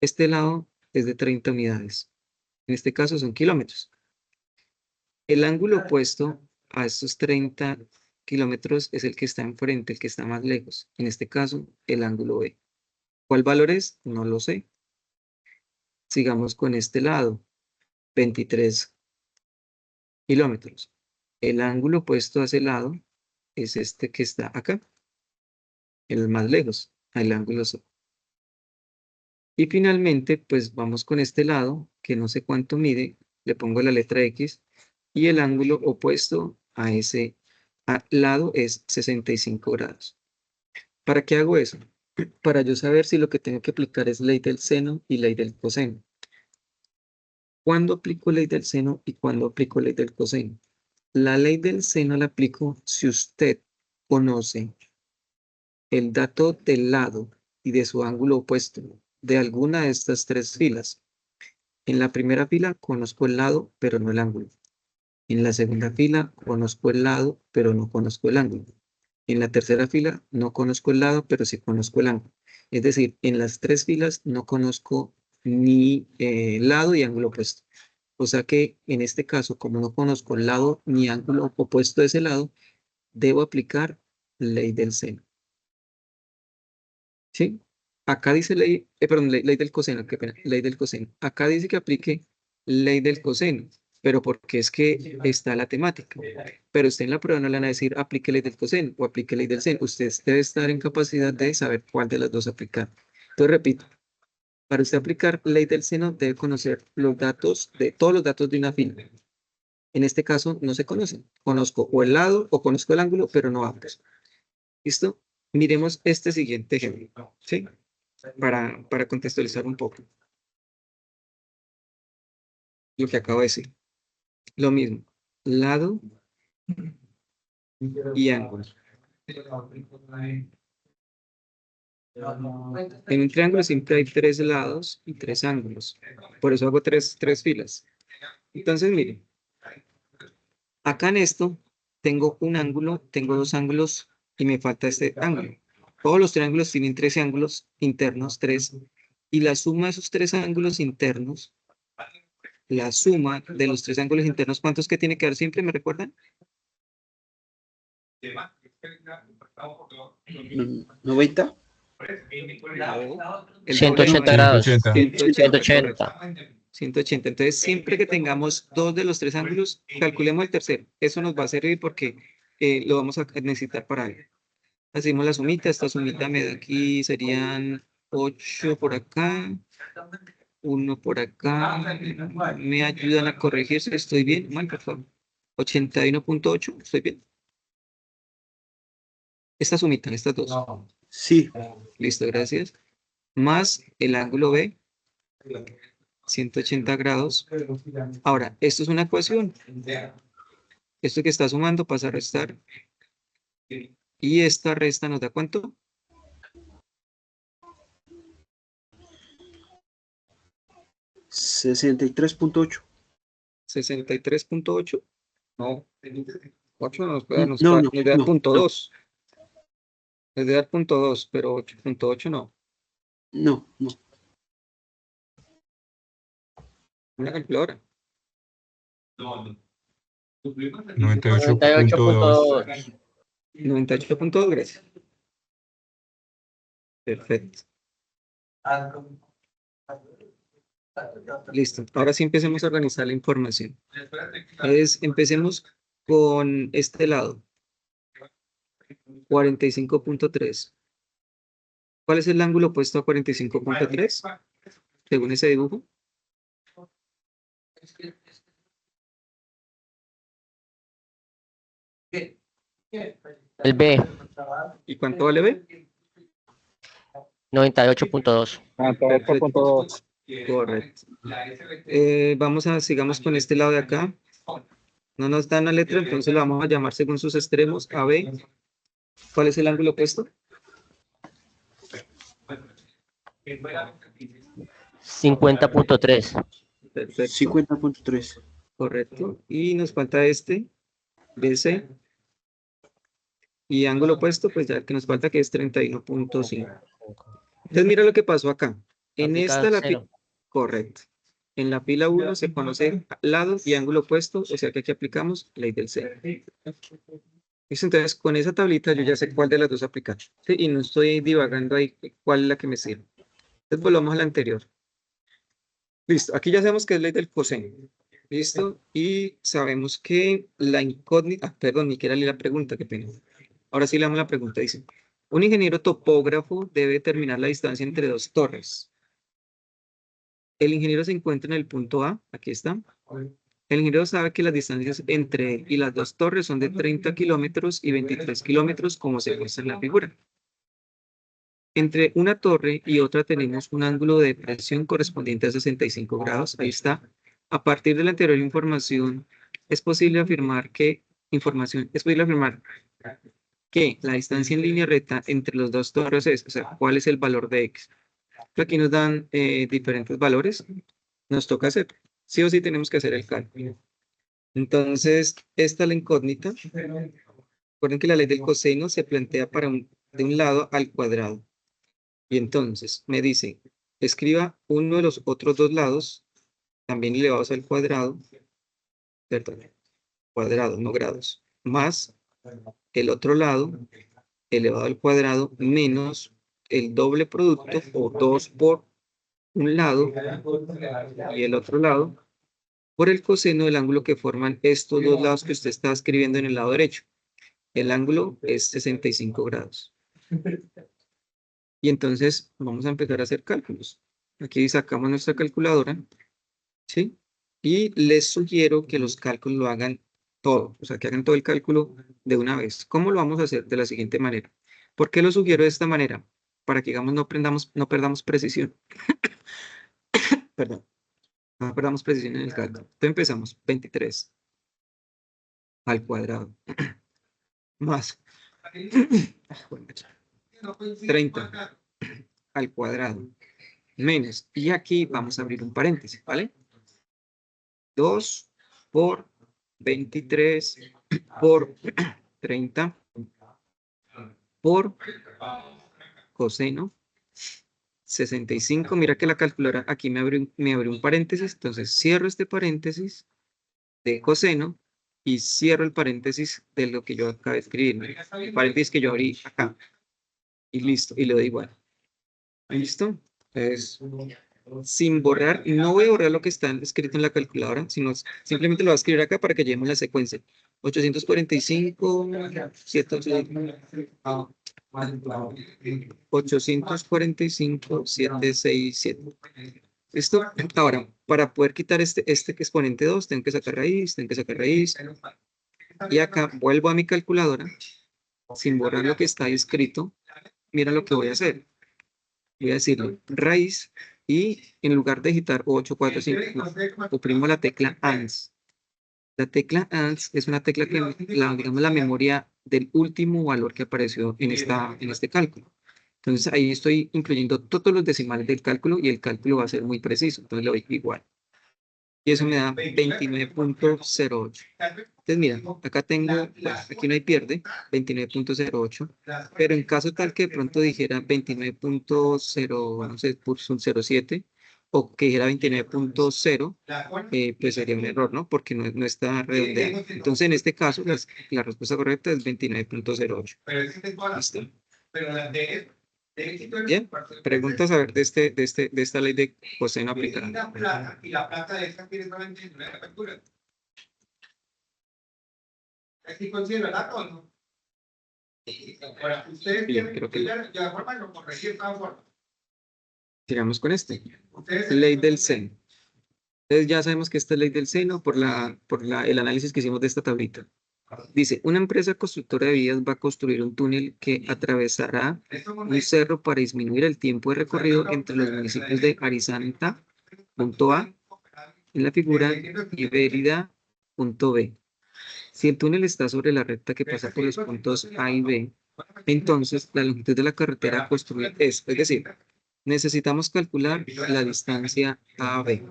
Este lado es de 30 unidades. En este caso son kilómetros. El ángulo opuesto a estos 30 kilómetros es el que está enfrente, el que está más lejos. En este caso, el ángulo B. ¿Cuál valor es? No lo sé. Sigamos con este lado. 23 kilómetros. El ángulo opuesto a ese lado es este que está acá. El más lejos, el ángulo C. Y finalmente, pues vamos con este lado, que no sé cuánto mide. Le pongo la letra X. Y el ángulo opuesto a ese lado es 65 grados. ¿Para qué hago eso? Para yo saber si lo que tengo que aplicar es ley del seno y ley del coseno. ¿Cuándo aplico ley del seno y cuándo aplico ley del coseno? La ley del seno la aplico si usted conoce el dato del lado y de su ángulo opuesto de alguna de estas tres filas. En la primera fila conozco el lado, pero no el ángulo. En la segunda fila conozco el lado, pero no conozco el ángulo. En la tercera fila no conozco el lado, pero sí conozco el ángulo. Es decir, en las tres filas no conozco ni lado y ángulo opuesto. O sea que en este caso, como no conozco el lado ni ángulo opuesto de ese lado, debo aplicar ley del seno. ¿Sí? Acá dice ley del coseno, qué pena, ley del coseno. Acá dice que aplique ley del coseno, pero porque es que está la temática. Pero usted en la prueba no le van a decir aplique ley del coseno o aplique ley del seno. Usted debe estar en capacidad de saber cuál de las dos aplicar. Entonces, repito, para usted aplicar ley del seno debe conocer los datos todos los datos de una fila. En este caso no se conocen. Conozco o el lado o conozco el ángulo, pero no ambos. ¿Listo? Miremos este siguiente ejemplo, ¿sí? Para contextualizar un poco lo que acabo de decir. Lo mismo, lado y ángulo. En un triángulo siempre hay tres lados y tres ángulos. Por eso hago tres filas. Entonces, miren, acá en esto tengo un ángulo, tengo dos ángulos y me falta este ángulo. Todos los triángulos tienen tres ángulos internos, tres. Y la suma de esos tres ángulos internos, la suma de los tres ángulos internos, ¿cuántos que tiene que dar siempre? ¿Me recuerdan? 90. El 180 grados. 180. 180. 180. Entonces, siempre que tengamos dos de los tres ángulos, calculemos el tercero. Eso nos va a servir porque lo vamos a necesitar para algo. Hacemos la sumita. Esta sumita me da aquí, serían 8 por acá, 1 por acá. Me ayudan a corregir si estoy bien. Mal, por favor. 81.8, ¿estoy bien? Esta sumita, estas dos. Sí. Listo, gracias. Más el ángulo B, 180 grados. Ahora, esto es una ecuación. Esto que está sumando pasa a restar. Y esta resta nos da ¿cuánto? 63.8. 63.8. No. 8 nos No, nos no, da no, punto no. 2. Nos da punto 2, pero 8.8 no. No. Una calculadora. 98.2. 98.2, gracias. Perfecto. Listo. Ahora sí empecemos a organizar la información. Empecemos con este lado. 45.3. ¿Cuál es el ángulo opuesto a 45.3? Según ese dibujo. El B, ¿Y cuánto vale B? 98.2. Perfecto. Correcto. Sigamos con este lado de acá. No nos dan la letra, entonces lo vamos a llamar según sus extremos a B. ¿Cuál es el ángulo opuesto? 50.3. Perfecto. 50.3. Correcto. Y nos falta este, BC. Y ángulo opuesto, pues ya el que nos falta que es 31.5. Entonces mira lo que pasó acá. En Aplica esta, cero. correcto. En la pila 1 se conoce lado y ángulo opuesto, o sea que aquí aplicamos ley del cero. Listo, entonces con esa tablita yo ya sé cuál de las dos aplicar. ¿Sí? Y no estoy divagando ahí cuál es la que me sirve. Entonces volvamos a la anterior. Listo, aquí ya sabemos que es ley del coseno. Listo, y sabemos que la incógnita, perdón, ni que era la pregunta, qué pena. Ahora sí le damos la pregunta, dice. Un ingeniero topógrafo debe determinar la distancia entre dos torres. El ingeniero se encuentra en el punto A, aquí está. El ingeniero sabe que las distancias entre él y las dos torres son de 30 kilómetros y 23 kilómetros, como se muestra en la figura. Entre una torre y otra tenemos un ángulo de depresión correspondiente a 65 grados. Ahí está. A partir de la anterior información, es posible afirmar que la distancia en línea recta entre las dos torres es, o sea, ¿cuál es el valor de X? Aquí nos dan diferentes valores. Nos toca hacer. Sí o sí tenemos que hacer el cálculo. Entonces, esta es la incógnita. Recuerden que la ley del coseno se plantea de un lado al cuadrado. Y entonces me dice, escriba uno de los otros dos lados, también elevados al cuadrado, perdón, cuadrado, no grados, más el otro lado elevado al cuadrado menos el doble producto o 2 por un lado y el otro lado por el coseno del ángulo que forman estos dos lados que usted está escribiendo en el lado derecho. El ángulo es 65 grados. Y entonces vamos a empezar a hacer cálculos. Aquí sacamos nuestra calculadora, ¿sí? Y les sugiero que los cálculos lo hagan todo, o sea, que hagan todo el cálculo de una vez. ¿Cómo lo vamos a hacer? De la siguiente manera. ¿Por qué lo sugiero de esta manera? Para que, digamos, no perdamos precisión. Perdón. No perdamos precisión en el cálculo. Entonces empezamos. 23 al cuadrado. Más 30 al cuadrado. Menos. Y aquí vamos a abrir un paréntesis, ¿vale? 2 por 23 por 30 por coseno 65. Mira que la calculadora aquí me abrió un paréntesis. Entonces cierro este paréntesis de coseno y cierro el paréntesis de lo que yo acabé de escribir. El paréntesis que yo abrí acá. Y listo. Y le doy igual. ¿Listo? Entonces, sin borrar, no voy a borrar lo que está escrito en la calculadora, sino simplemente lo voy a escribir acá para que llevemos la secuencia. 845, 845, 767. ¿Listo? Ahora, para poder quitar este exponente 2, tengo que sacar raíz, Y acá vuelvo a mi calculadora, sin borrar lo que está escrito. Mira lo que voy a hacer. Voy a decirle raíz y en lugar de digitar 845, oprimo la tecla ANS. La tecla ANS es una tecla que, digamos, la memoria del último valor que apareció en este cálculo. Entonces ahí estoy incluyendo todos los decimales del cálculo y el cálculo va a ser muy preciso. Entonces le doy igual. Y eso me da 29.08. Entonces mira, acá tengo, pues, aquí no hay pierde, 29.08. Pero en caso tal que de pronto dijera 29.0, no sé, por un 0.7 o que dijera 29.0, pues sería un error, ¿no? Porque no está redondeado. Entonces en este caso la respuesta correcta es 29.08. ¿Listo? Bien, preguntas a ver de esta ley de coseno aplicada. Y la plata de esta directamente en la factura. ¿Aquí considera la o no? Ahora, ustedes Bien, tienen creo que que ya forma lo corregir de todas formas. sigamos con este. Ustedes Ley del seno. Entonces ya sabemos que esta es ley del seno por el análisis que hicimos de esta tablita. Dice, una empresa constructora de vías va a construir un túnel que atravesará un cerro para disminuir el tiempo de recorrido entre los municipios de Arizanta, punto A, en la figura, y Bérida, punto B. Si el túnel está sobre la recta que pasa por los puntos A y B, entonces la longitud de la carretera a construir es decir, necesitamos calcular la distancia A a B.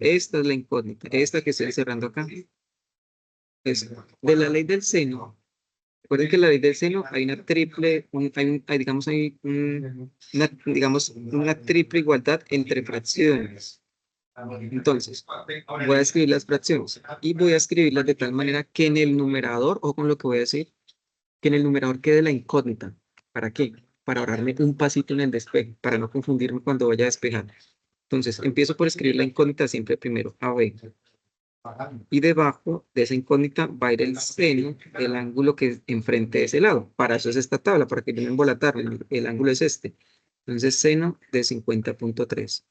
Esta es la incógnita, esta que estoy cerrando acá. Es de la ley del seno. Recuerden que en la ley del seno hay una triple, digamos, una triple igualdad entre fracciones. Entonces, voy a escribir las fracciones y voy a escribirlas de tal manera que en el numerador, o con lo que voy a decir, que en el numerador quede la incógnita. ¿Para qué? Para ahorrarme un pasito en el despeje, para no confundirme cuando vaya a despejar. Entonces, empiezo por escribir la incógnita siempre primero, AB. Y debajo de esa incógnita va a ir el seno del ángulo que es enfrente de ese lado. Para eso es esta tabla, para que no me embolatarme. El ángulo es este. Entonces, seno de 50.3.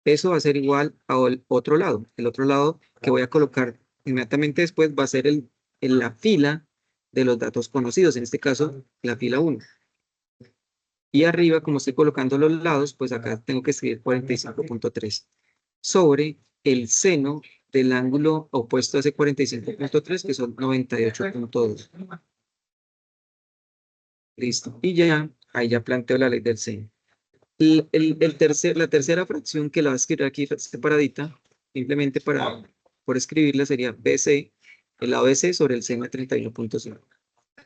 Eso va a ser igual al otro lado. El otro lado que voy a colocar inmediatamente después va a ser en la fila de los datos conocidos. En este caso, la fila 1. Y arriba, como estoy colocando los lados, pues acá tengo que escribir 45.3 sobre el seno del ángulo opuesto a ese 45.3, que son 98.2. Listo. Y ya, ahí ya planteo la ley del seno. Y la tercera fracción que la voy a escribir aquí separadita, simplemente por escribirla sería BC, el lado BC sobre el seno de 31.5.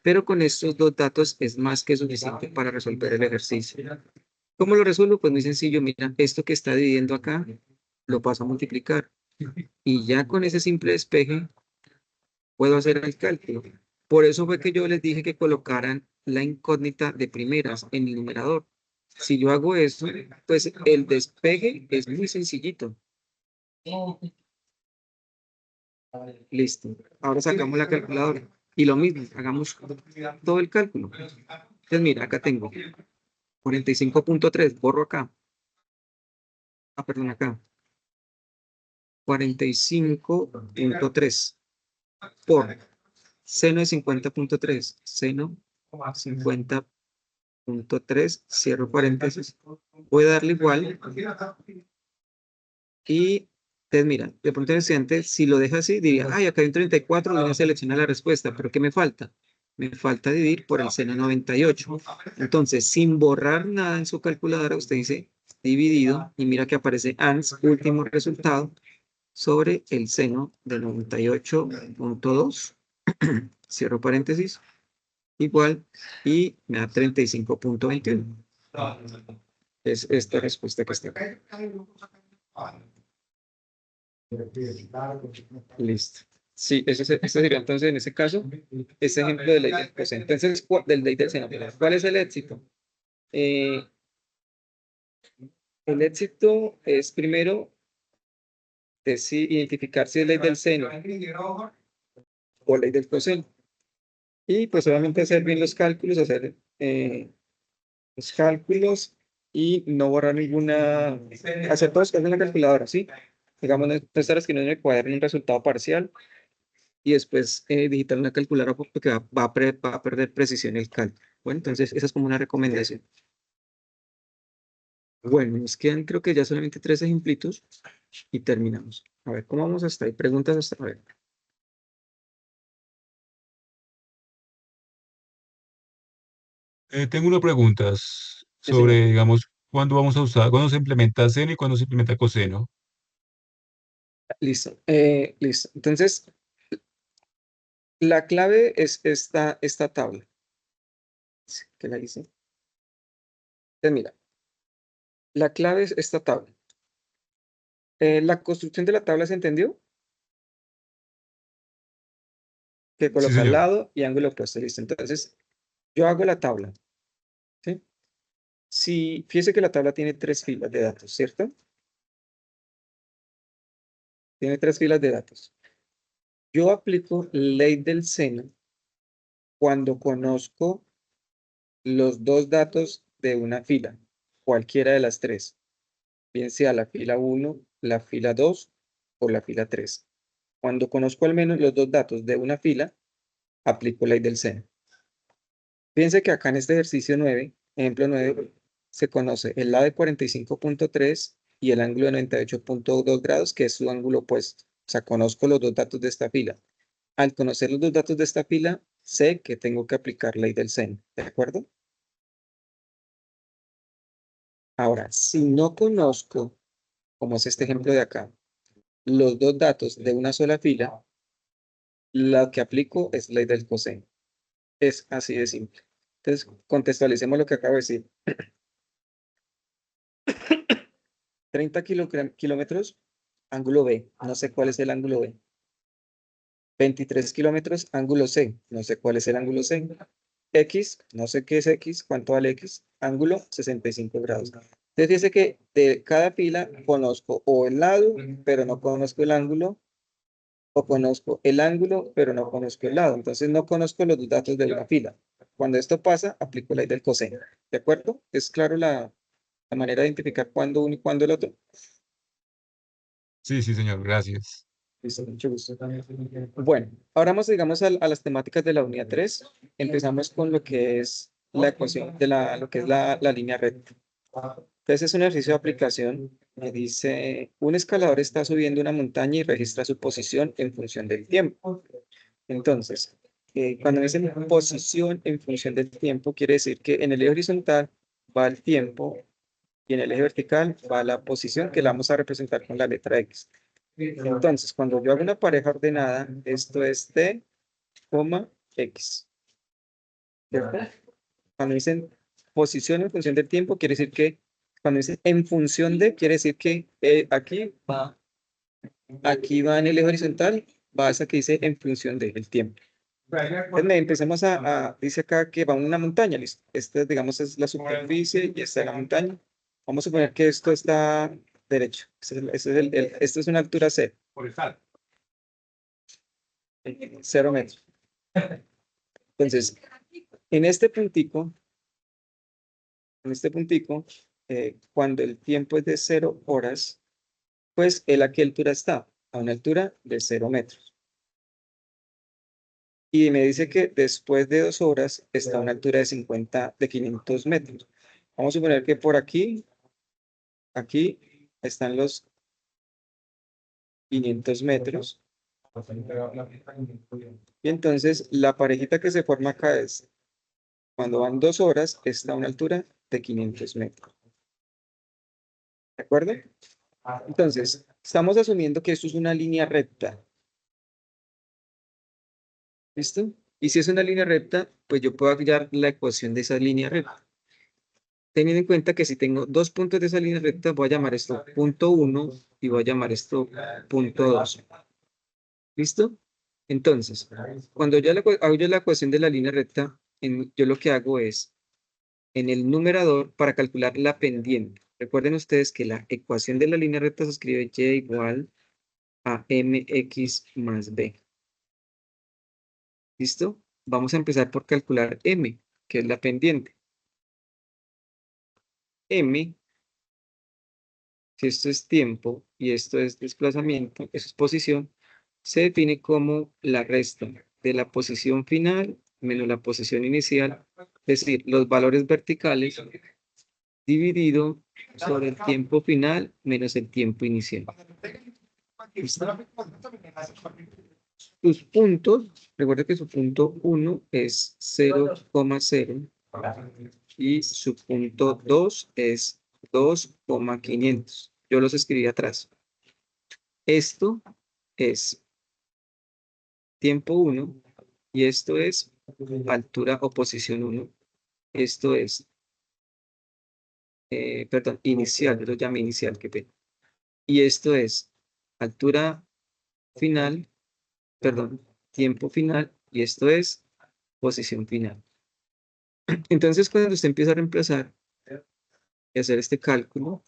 Pero con estos dos datos es más que suficiente para resolver el ejercicio. ¿Cómo lo resuelvo? Pues muy sencillo, mira, esto que está dividiendo acá, lo paso a multiplicar. Y ya con ese simple despeje, puedo hacer el cálculo. Por eso fue que yo les dije que colocaran la incógnita de primeras en el numerador. Si yo hago eso, pues el despeje es muy sencillito. Listo. Ahora sacamos la calculadora. Y lo mismo, hagamos todo el cálculo. Entonces, mira, acá tengo 45.3, borro acá. Ah, perdón, acá. 45.3 por seno de 50.3. Seno 50.3, cierro paréntesis. Voy a darle igual. Y entonces, mira, de pronto el estudiante, si lo deja así, diría, ay, acá hay un 34, le voy a seleccionar la respuesta, pero ¿qué me falta? Me falta dividir por el seno 98. Entonces, sin borrar nada en su calculadora, usted dice dividido, y mira que aparece ANS, último resultado, sobre el seno de 98.2, cierro paréntesis, igual, y me da 35.21. Es esta respuesta que está acá. Listo. Sí, ese sería entonces en ese caso, ese ejemplo de ley del coseno. Entonces, del ley del seno. ¿Cuál es el éxito? El éxito es primero identificar si es ley del seno o ley del coseno. Y pues obviamente hacer bien los cálculos, hacer los cálculos y no borrar ninguna, hacer todos en la calculadora, ¿sí? Digamos, no estar que no me cuadre un resultado parcial y después digitar una calculadora porque va a perder precisión el cálculo. Bueno, entonces esa es como una recomendación. Bueno, nos quedan creo que ya solamente 3 ejemplitos y terminamos. A ver, ¿cómo vamos hasta ahí? Preguntas hasta a ver. Tengo una pregunta Sí, sobre, señor. digamos, cuándo se implementa seno y cuándo se implementa coseno. Listo. Listo. Entonces, la clave es esta tabla. ¿Qué la hice? Entonces, mira, la clave es esta tabla. La construcción de la tabla se entendió. Que Sí, coloca al señor. lado y ángulo opuesto. Listo. Entonces, yo hago la tabla. ¿Sí? Si, fíjese que la tabla tiene 3 filas de datos, ¿cierto? Tiene 3 filas de datos. Yo aplico ley del seno cuando conozco los 2 datos de una fila, cualquiera de las 3, bien sea la fila 1, la fila 2 o la fila 3. Cuando conozco al menos los 2 datos de una fila, aplico ley del seno. Fíjense que acá en este ejercicio 9, ejemplo 9, se conoce el lado de 45.3 y el ángulo de 98.2 grados, que es su ángulo opuesto. O sea, conozco los 2 datos de esta fila. Al conocer los 2 datos de esta fila, sé que tengo que aplicar ley del seno. ¿De acuerdo? Ahora, si no conozco, como es este ejemplo de acá, los 2 datos de una sola fila, lo que aplico es ley del coseno. Es así de simple. Entonces, contextualicemos lo que acabo de decir. 30 kilómetros, ángulo B. No sé cuál es el ángulo B. 23 kilómetros, ángulo C. No sé cuál es el ángulo C. X, no sé qué es X, cuánto vale X. Ángulo 65 grados. Entonces, fíjese que de cada fila conozco o el lado, pero no conozco el ángulo, o conozco el ángulo, pero no conozco el lado. Entonces, no conozco los 2 datos de una fila. Cuando esto pasa, aplico la ley del coseno. ¿De acuerdo? ¿Es claro la manera de identificar cuándo uno y cuándo el otro? Sí, sí, señor, gracias. Listo, mucho gusto. Bueno, ahora vamos, digamos, a las temáticas de la unidad 3. Empezamos con lo que es la ecuación de lo que es la línea recta. Entonces es un ejercicio de aplicación. Me dice, un escalador está subiendo una montaña y registra su posición en función del tiempo. Entonces, cuando me dicen posición en función del tiempo, quiere decir que en el eje horizontal va el tiempo y en el eje vertical va la posición, que la vamos a representar con la letra X. Entonces, cuando yo hago una pareja ordenada, esto es T, X. ¿Cierto? Cuando dicen posición en función del tiempo, quiere decir que, cuando dicen en función de, quiere decir que aquí va en el eje horizontal, va esa que dice en función del tiempo. Entonces, empecemos dice acá que va una montaña, listo. Esta, digamos, es la superficie y esta es la montaña. Vamos a suponer que esto está derecho. Esto es una altura C. 0 metros. Entonces, en este puntico, cuando el tiempo es de 0 horas, pues él a qué altura está, a una altura de 0 metros. Y me dice que después de 2 horas está a una altura de 500 metros. Vamos a suponer que por aquí están los 500 metros. Y entonces la parejita que se forma acá es, cuando van 2 horas, está a una altura de 500 metros. ¿De acuerdo? Entonces, estamos asumiendo que esto es una línea recta. ¿Listo? Y si es una línea recta, pues yo puedo hallar la ecuación de esa línea recta. Teniendo en cuenta que si tengo 2 puntos de esa línea recta, voy a llamar esto punto 1 y voy a llamar esto punto 2. ¿Listo? Entonces, cuando yo hago la ecuación de la línea recta, yo lo que hago es, en el numerador, para calcular la pendiente. Recuerden ustedes que la ecuación de la línea recta se escribe y igual a mx más b. ¿Listo? Vamos a empezar por calcular m, que es la pendiente. M, si esto es tiempo y esto es desplazamiento, eso es posición, se define como la resta de la posición final menos la posición inicial, es decir, los valores verticales dividido sobre el tiempo final menos el tiempo inicial. Sus puntos, recuerda que su punto 1 es 0,0 y su punto 2 es 2,500. Yo los escribí atrás. Esto es tiempo 1 y esto es altura o posición 1. Esto es, perdón, inicial, yo lo llamé inicial, qué pena. Y esto es altura final, perdón, tiempo final, y esto es posición final. Entonces, cuando usted empieza a reemplazar, y hacer este cálculo,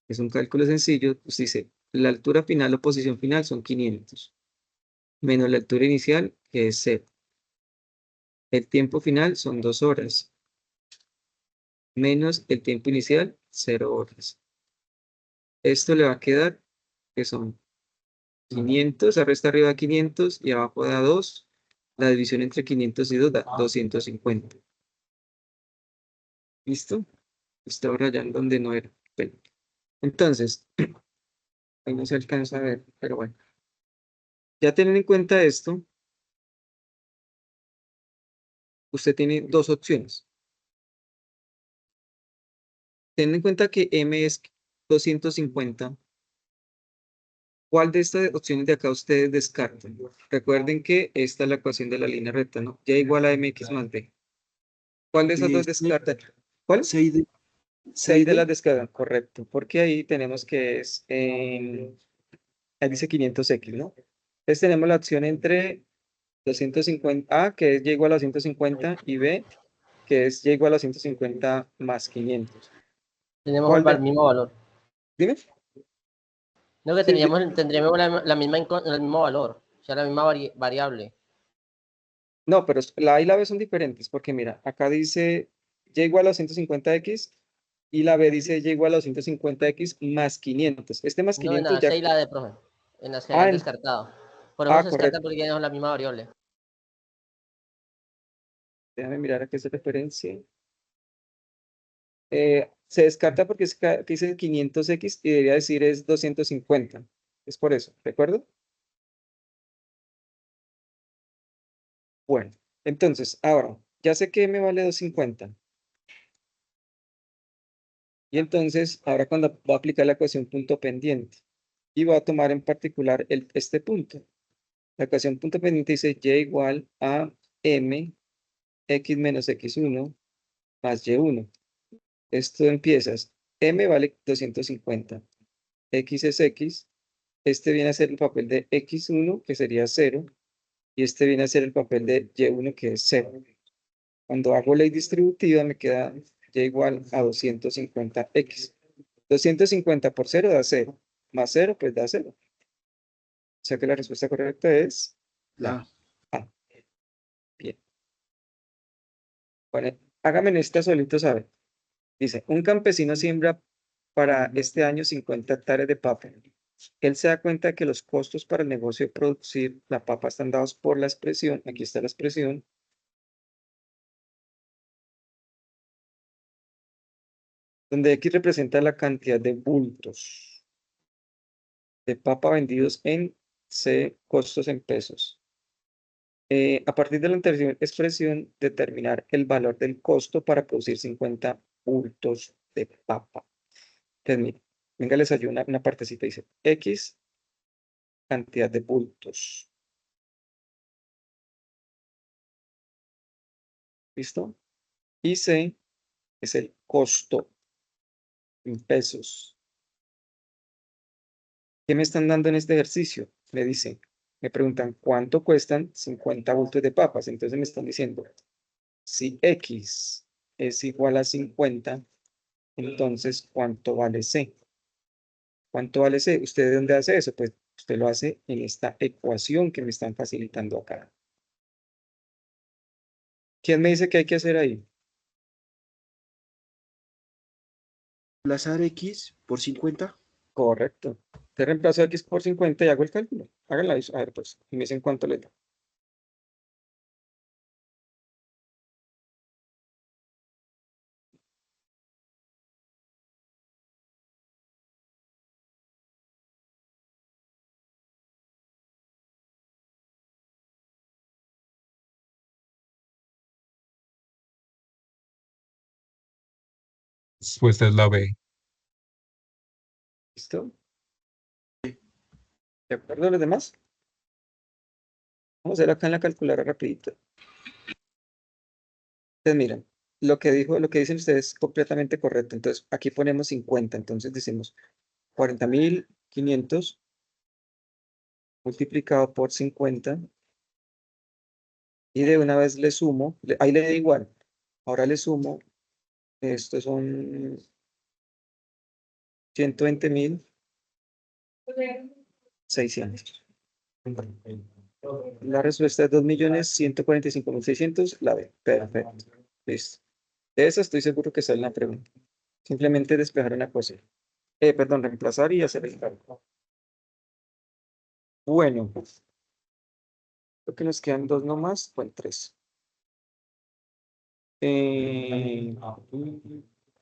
es un cálculo sencillo, pues dice, la altura final o posición final son 500, menos la altura inicial, que es 0. El tiempo final son 2 horas, menos el tiempo inicial, 0 horas. Esto le va a quedar, que son 500, arriba está arriba 500 y abajo da 2. La división entre 500 y 2 da 250. ¿Listo? Está ahora ya en donde no era. Bueno, entonces, ahí no se alcanza a ver, pero bueno. Ya teniendo en cuenta esto, usted tiene dos opciones. Teniendo en cuenta que M es 250, ¿cuál de estas opciones de acá ustedes descartan? Recuerden que esta es la ecuación de la línea recta, ¿no? Ya igual a mx más b. ¿Cuál de esas dos descartan? ¿Cuál? 6 de, 6 de las 6D. descargan, correcto. Porque ahí tenemos que es, ahí dice 500x, ¿no? Entonces tenemos la opción entre 250, A, que es y igual a 250, y B, que es y igual a 150 más 500. Tenemos ¿Cuál el de? mismo valor. Dime. No que Sí, tendríamos el mismo valor, o sea, la misma variable. no, pero la A y la B son diferentes, porque mira, acá dice y igual a 150x y la B dice y igual a 250x más 500. Este más No, en la 500 ya... C y la D, profe. En las que Ah, habían descartado. Por eso se descarta correcto. porque tienen la misma variable. Déjame mirar a qué se referencia. Se descarta porque es que dice 500x y debería decir es 250. Es por eso, ¿de acuerdo? Bueno, entonces, ahora, ya sé que m vale 250. Y entonces, ahora cuando voy a aplicar la ecuación punto pendiente, y voy a tomar en particular este punto. La ecuación punto pendiente dice y igual a m x menos x1 más y1. Esto empiezas, m vale 250, x es x, este viene a ser el papel de x1, que sería 0, y este viene a ser el papel de y1, que es 0. Cuando hago ley distributiva me queda y igual a 250x. 250 por 0 da 0, más 0 pues da 0. O sea que la respuesta correcta es la A. Bien. Bueno, hágame en esta solito saber. Dice, un campesino siembra para este año 50 hectáreas de papa. Él se da cuenta que los costos para el negocio de producir la papa están dados por la expresión, aquí está la expresión, donde X representa la cantidad de bultos de papa vendidos en C, costos en pesos. A partir de la anterior expresión, determinar el valor del costo para producir 50 bultos de papa. Entonces, mire, venga, les ayuda una partecita, dice X cantidad de bultos. ¿Listo? Y C es el costo en pesos. ¿Qué me están dando en este ejercicio? Me dicen, me preguntan, ¿cuánto cuestan 50 bultos de papas? Entonces me están diciendo, si X es igual a 50, entonces, ¿cuánto vale C? ¿Cuánto vale C? ¿Usted de dónde hace eso? Pues usted lo hace en esta ecuación que me están facilitando acá. ¿Quién me dice qué hay que hacer ahí? Desplazar X por 50. Correcto. Te reemplazo X por 50 y hago el cálculo. Háganla. A ver, pues, y me dicen cuánto le da. Respuesta es la B. ¿Listo? ¿De acuerdo los demás? Vamos a hacer acá en la calculadora rapidito. Entonces, miren, lo que dicen ustedes es completamente correcto. Entonces, aquí ponemos 50. Entonces, decimos 40.500 multiplicado por 50. Y de una vez le sumo, ahí le da igual. Ahora le sumo, estos son 120.600. La respuesta es 2.145.600, la B. Perfecto. Listo. De eso estoy seguro que sale la pregunta. Simplemente despejar una cosa. Perdón, reemplazar y hacer el cálculo. Bueno, creo que nos quedan dos nomás, bueno, tres.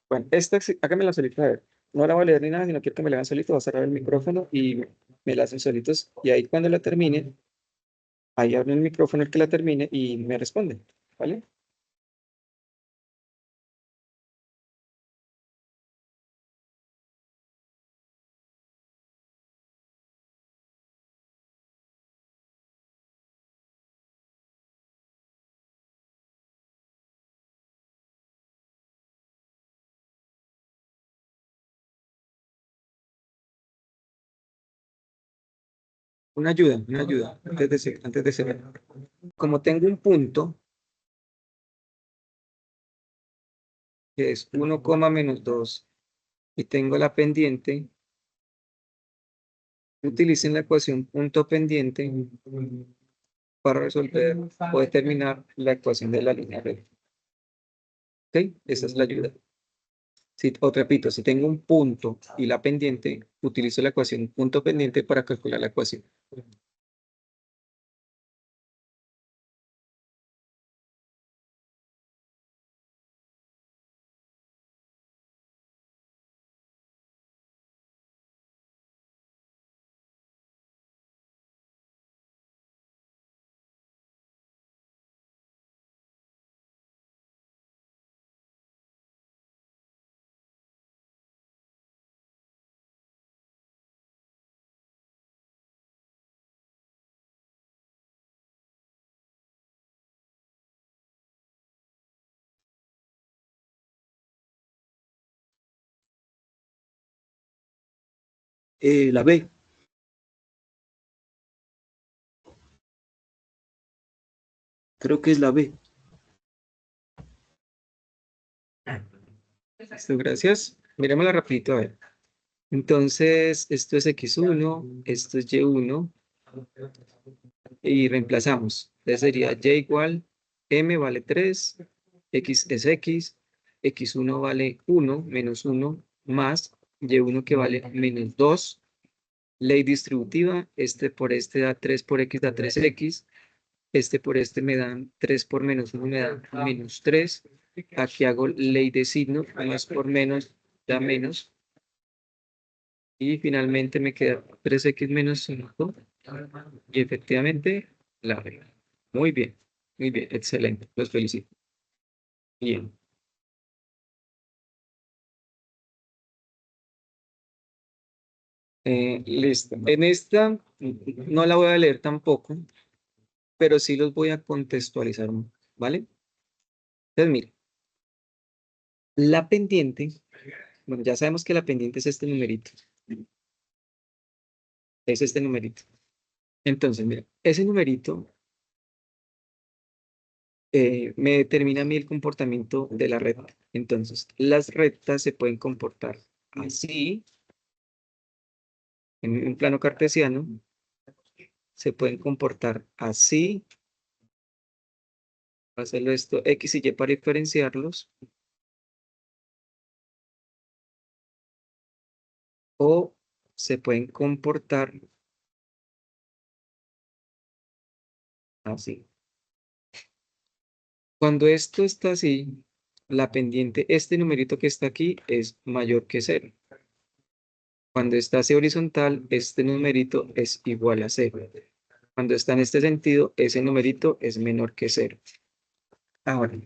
Bueno, esta, háganmela solita, a ver. No la voy a leer ni nada, sino quiero que me la hagan solito. Voy a cerrar el micrófono y me la hacen solitos. Y ahí cuando la termine, ahí abro el micrófono el que la termine y me responde, ¿vale? Una ayuda, antes de cerrar. Como tengo un punto, que es 1, menos 2, y tengo la pendiente, utilicen la ecuación punto pendiente para resolver o determinar la ecuación de la línea recta. ¿Ok? Esa es la ayuda. Si, o repito, si tengo un punto y la pendiente, utilizo la ecuación punto pendiente para calcular la ecuación. La B. Creo que es la B. Listo, gracias. Miremosla rapidito, a ver. Entonces, esto es X1, esto es Y1, y reemplazamos. Entonces sería Y igual, M vale 3, X es X, X1 vale 1, menos 1, más Y1 que vale menos 2. Ley distributiva, este por este da 3 por X da 3X, este por este me dan 3 por menos 1 me da menos 3. Aquí hago ley de signo, más por menos da menos. Y finalmente me queda 3X menos 5. Y efectivamente, la B. Muy bien, excelente. Los felicito. Bien. Listo. En esta no la voy a leer tampoco, pero sí los voy a contextualizar, ¿vale? Entonces, mire, la pendiente, bueno, ya sabemos que la pendiente es este numerito. Es este numerito. Entonces, mira, ese numerito me determina a mí el comportamiento de la recta. Entonces, las rectas se pueden comportar así, en un plano cartesiano, se pueden comportar así, hacerlo esto X y Y para diferenciarlos, o se pueden comportar así. Cuando esto está así, la pendiente, este numerito que está aquí es mayor que 0. Cuando está así horizontal, este numerito es igual a 0. Cuando está en este sentido, ese numerito es menor que 0. Ahora,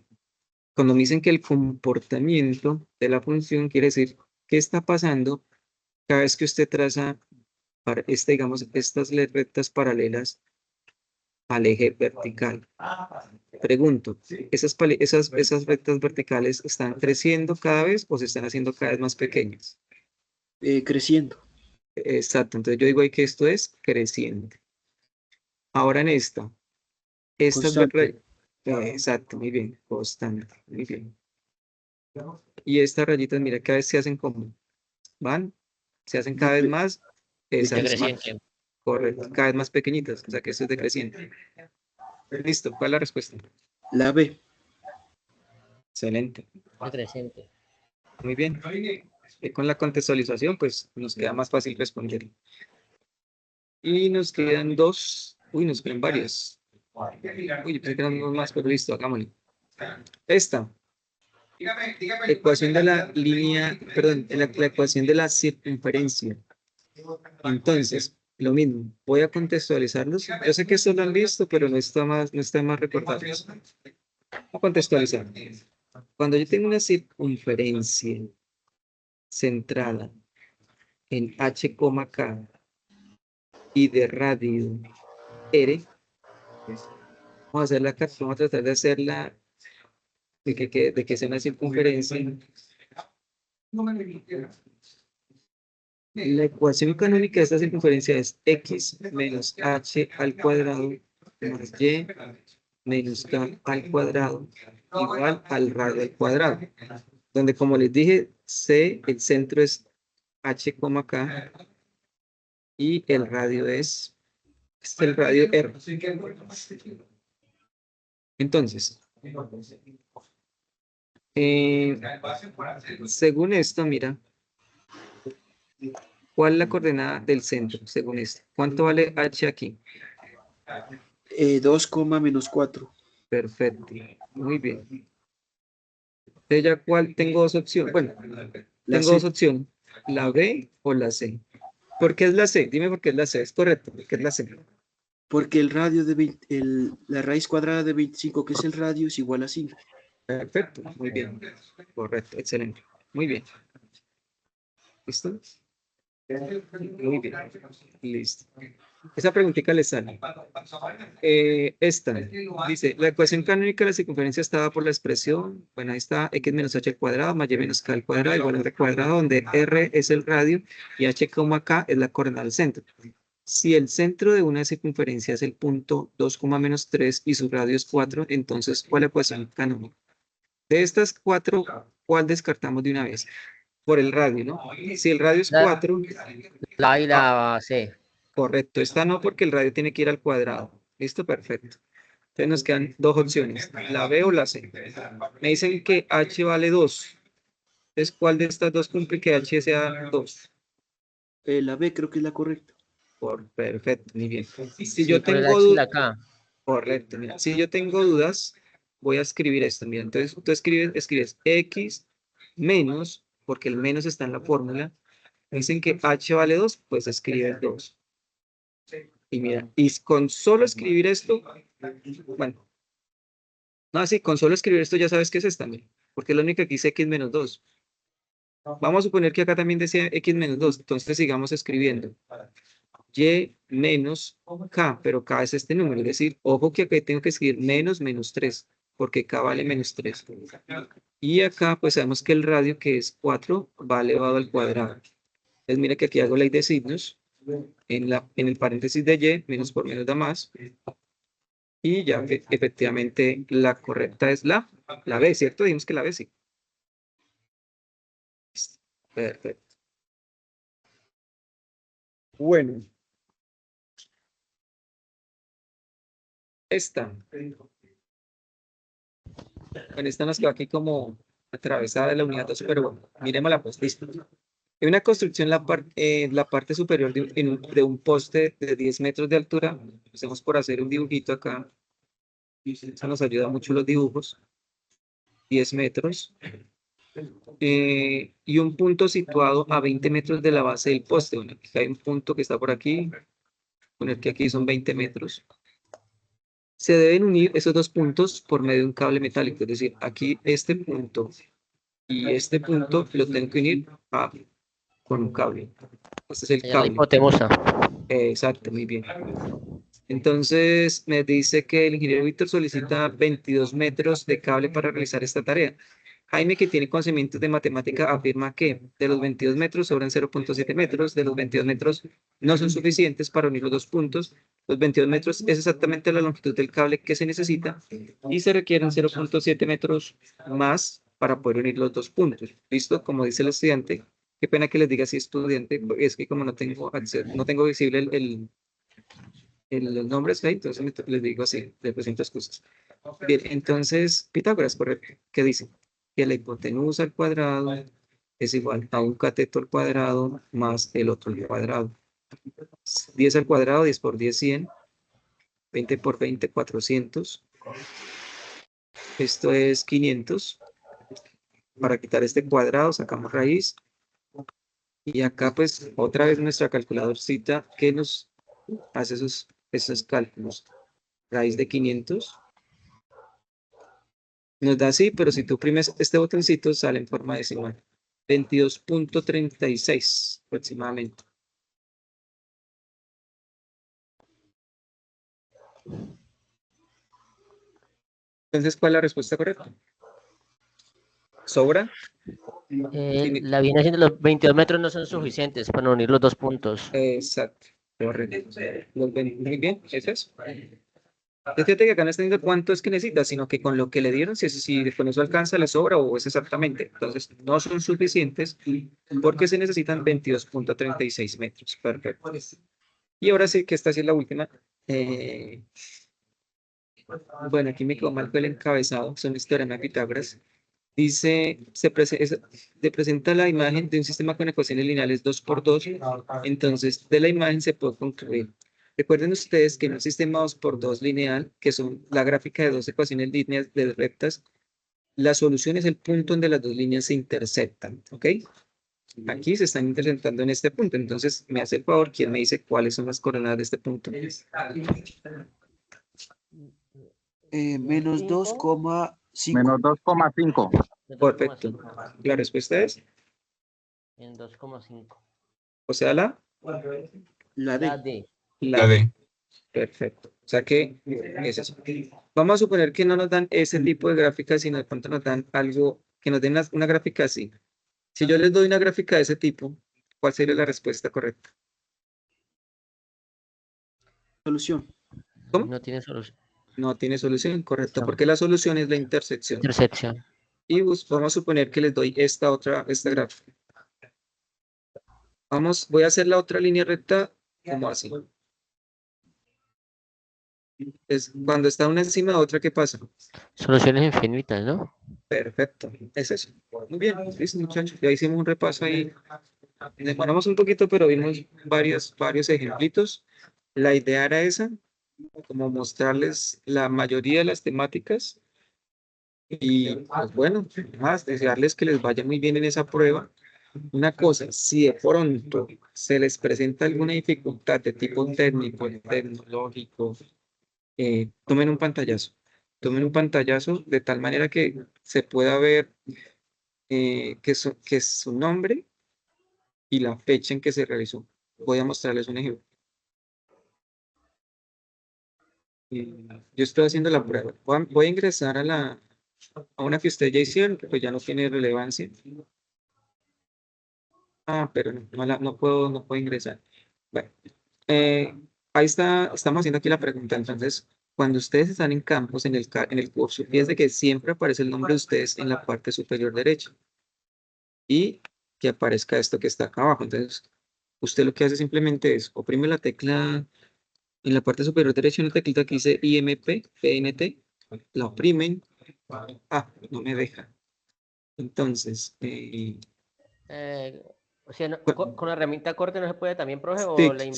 cuando me dicen que el comportamiento de la función quiere decir qué está pasando cada vez que usted traza para digamos, estas rectas paralelas al eje vertical. Pregunto, ¿esas rectas verticales están creciendo cada vez o se están haciendo cada vez más pequeñas? Creciendo. Exacto, entonces yo digo ahí que esto es creciente. Ahora en estas Constante. exacto, muy bien, constante, muy bien. Y estas rayitas, mira, cada vez se hacen como, van se hacen cada vez más, Decreciente. correcto, cada vez más pequeñitas, o sea que eso es decreciente. Listo, ¿cuál es la respuesta? La B. Excelente, Decreciente. muy bien. Con la contextualización, pues nos queda más fácil responder. Y nos quedan dos, nos quedan varias. Uy, pensé que eran dos más, pero listo, hagámoslo. Esta, ecuación de la línea, perdón, la ecuación de la circunferencia. Entonces, lo mismo, voy a contextualizarlos. Yo sé que esto lo han visto, pero no está más recordarlos. Voy a contextualizar. Cuando yo tengo una circunferencia centrada en h, k y de radio r, vamos a hacerla acá, vamos a tratar de hacerla de que sea una circunferencia. La ecuación canónica de esta circunferencia es x menos h al cuadrado más y menos k al cuadrado igual al radio al cuadrado. Donde, como les dije, c, el centro es h, k y el radio es el radio r. Entonces, según esto, mira, ¿cuál es la coordenada del centro? Según esto, ¿cuánto vale h aquí? 2, menos 4. Perfecto, muy bien. Entonces, ya cuál tengo dos opciones. Bueno, La tengo C. dos opciones, la B o la C. ¿Por qué es la C? Dime por qué es la C. Es correcto, porque es la C. Porque el radio de la raíz cuadrada de 25, que es el radio, es igual a 5. Perfecto, muy bien. Correcto, excelente. Muy bien. ¿Listo? Muy bien. Listo. Esa preguntita le sale. Esta dice, la ecuación canónica de la circunferencia estaba por la expresión, bueno, ahí está, x menos h al cuadrado más y menos k al cuadrado igual a r cuadrado, donde r es el radio y h, k es la coordenada del centro. Si el centro de una circunferencia es el punto 2, menos 3 y su radio es 4, entonces, ¿cuál es la ecuación canónica? De estas cuatro, ¿cuál descartamos de una vez? Por el radio, ¿no? Si el radio es 4, La A y la C. correcto. Esta no, porque el radio tiene que ir al cuadrado. ¿Listo? Perfecto. Entonces nos quedan dos opciones, la B o la C. Me dicen que h vale 2. Entonces, ¿cuál de estas dos cumple que h sea 2? La B creo que es la correcta. Perfecto, muy bien. Si Sí, yo por el tengo H y dudas, la K. correcto, mira, si yo tengo dudas, voy a escribir esto. Mira, entonces tú escribes x menos, porque el menos está en la fórmula. Me dicen que h vale 2, pues escribes 2. Y mira, y con solo escribir esto, bueno, no, sí, con solo escribir esto ya sabes qué es esta, mira, porque es la única que dice x menos 2. Vamos a suponer que acá también decía x menos 2, entonces sigamos escribiendo. Y menos k, pero k es este número, es decir, ojo que acá tengo que escribir menos 3, porque k vale menos 3. Y acá pues sabemos que el radio, que es 4, va elevado al cuadrado. Entonces mira que aquí hago ley de signos, en el paréntesis de y, menos por menos da más, y ya efectivamente la correcta es la B, ¿cierto? Dijimos que la B sí. Perfecto. Bueno. Esta. Bueno, esta nos quedó aquí como atravesada de la unidad 2, pero bueno, miremosla pues, listo. En una construcción, la parte superior de un poste de 10 metros de altura, hacemos por hacer un dibujito acá. Eso nos ayuda mucho los dibujos. 10 metros. Y un punto situado a 20 metros de la base del poste. Bueno, aquí hay un punto que está por aquí. Poner que aquí son 20 metros. Se deben unir esos dos puntos por medio de un cable metálico. Es decir, aquí este punto y este punto lo tengo que unir con un cable. Este es el Ella es la cable. hipotenusa. Exacto, muy bien. Entonces me dice que el ingeniero Víctor solicita 22 metros de cable para realizar esta tarea. Jaime, que tiene conocimientos de matemática, afirma que de los 22 metros sobran 0.7 metros, de los 22 metros no son suficientes para unir los dos puntos. Los 22 metros es exactamente la longitud del cable que se necesita y se requieren 0.7 metros más para poder unir los dos puntos. ¿Listo? Como dice el estudiante, Qué pena que les diga así estudiante, es que como no tengo acceso, no tengo visible los nombres, ¿sí? Entonces les digo así, les presento excusas. Bien, entonces, Pitágoras, correcto, ¿qué dice? Que la hipotenusa al cuadrado es igual a un cateto al cuadrado más el otro al cuadrado. 10 al cuadrado, 10 por 10, 100. 20 por 20, 400. Esto es 500. Para quitar este cuadrado, sacamos raíz. Y acá, pues, otra vez nuestra calculadorcita que nos hace esos cálculos. Raíz de 500. Nos da así, pero si tú oprimes este botoncito, sale en forma decimal. 22.36 aproximadamente. Entonces, ¿cuál es la respuesta correcta? ¿Sobra? La viene haciendo los 22 metros no son suficientes para unir los dos puntos. Exacto. Correcto. Muy bien, eso es. Fíjate que acá no está diciendo cuánto es que necesita, sino que con lo que le dieron, si con eso alcanza, le sobra o es exactamente. Entonces, no son suficientes porque se necesitan 22.36 metros. Perfecto. Y ahora sí que esta sí es la última. Bueno, aquí me quedó mal fue el encabezado, son el teorema de Pitágoras. Dice, se presenta la imagen de un sistema con ecuaciones lineales 2 por 2. Entonces, de la imagen se puede concluir. Recuerden ustedes que en un sistema 2 por 2 lineal, que son la gráfica de dos ecuaciones líneas de rectas, la solución es el punto donde las dos líneas se interceptan, ¿ok? Aquí se están interceptando en este punto. Entonces, me hace el favor, ¿quién me dice cuáles son las coordenadas de este punto? Menos 2,5. Menos 2,5. Perfecto. La respuesta es, En 2,5. o sea, La La D. D. La D. Perfecto. O sea que es eso. Vamos a suponer que no nos dan ese tipo de gráficas, sino de pronto nos dan algo, que nos den una gráfica así. Si yo les doy una gráfica de ese tipo, ¿cuál sería la respuesta correcta? Solución. ¿Cómo? No tiene solución. No tiene solución, correcto, No. porque la solución es la intersección. Intersección. Y vamos a suponer que les doy esta gráfica. Voy a hacer la otra línea recta como así. Cuando está una encima de otra, ¿qué pasa? Soluciones infinitas, ¿no? Perfecto, es eso. Muy bien, listo, muchachos. Ya hicimos un repaso ahí. Demoramos un poquito, pero vimos varios ejemplitos. La idea era esa, como mostrarles la mayoría de las temáticas. Y pues bueno, más desearles que les vaya muy bien en esa prueba. Una cosa, si de pronto se les presenta alguna dificultad de tipo técnico, tecnológico, tomen un pantallazo. Tomen un pantallazo de tal manera que se pueda ver que su nombre y la fecha en que se realizó. Voy a mostrarles un ejemplo. Yo estoy haciendo la prueba. Voy a ingresar a una que ustedes ya hicieron, que pues ya no tiene relevancia. Ah, pero no puedo ingresar. Bueno, ahí estamos haciendo aquí la pregunta. Entonces, cuando ustedes están en campos en el curso, fíjense que siempre aparece el nombre de ustedes en la parte superior derecha y que aparezca esto que está acá abajo. Entonces, usted lo que hace simplemente es oprime la tecla en la parte superior derecha, una teclita que dice IMP, PNT, la oprimen. Ah, no me deja. Entonces, O sea, con la herramienta corte no se puede también, profe, o sí, la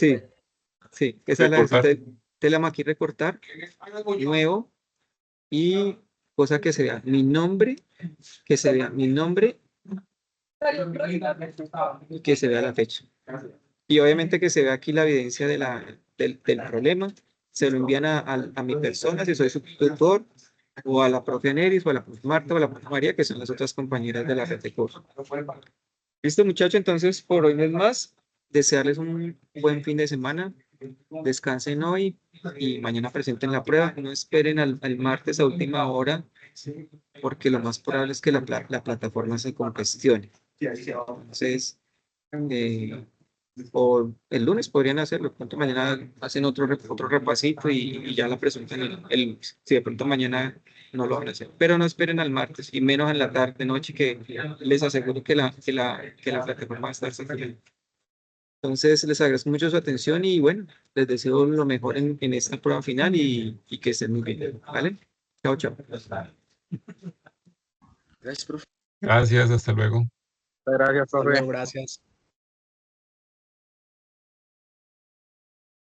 sí, esa es la Recortar. te la aquí recortar, nuevo, y cosa que se vea mi nombre, que se vea mi nombre y que se vea la fecha. Y obviamente que se vea aquí la evidencia del problema. Se lo envían a mi persona, si soy su tutor, o a la profe Neris, o a la profe Marta, o a la profe María, que son las otras compañeras de la red de curso. Listo, muchachos, entonces por hoy no es más. Desearles un buen fin de semana. Descansen hoy y mañana presenten la prueba. No esperen al martes a última hora, porque lo más probable es que la plataforma se congestione. Entonces, o el lunes podrían hacerlo. De pronto mañana hacen otro repasito y ya la presentan si de pronto mañana no lo van a hacer. Pero no esperen al martes y menos en la tarde, noche, que les aseguro que la plataforma va a estar saturada. Entonces, les agradezco mucho su atención y bueno, les deseo lo mejor en esta prueba final y que estén muy bien. ¿Vale? Chao, chao. Gracias, profe. Gracias, hasta luego. Hasta luego, gracias.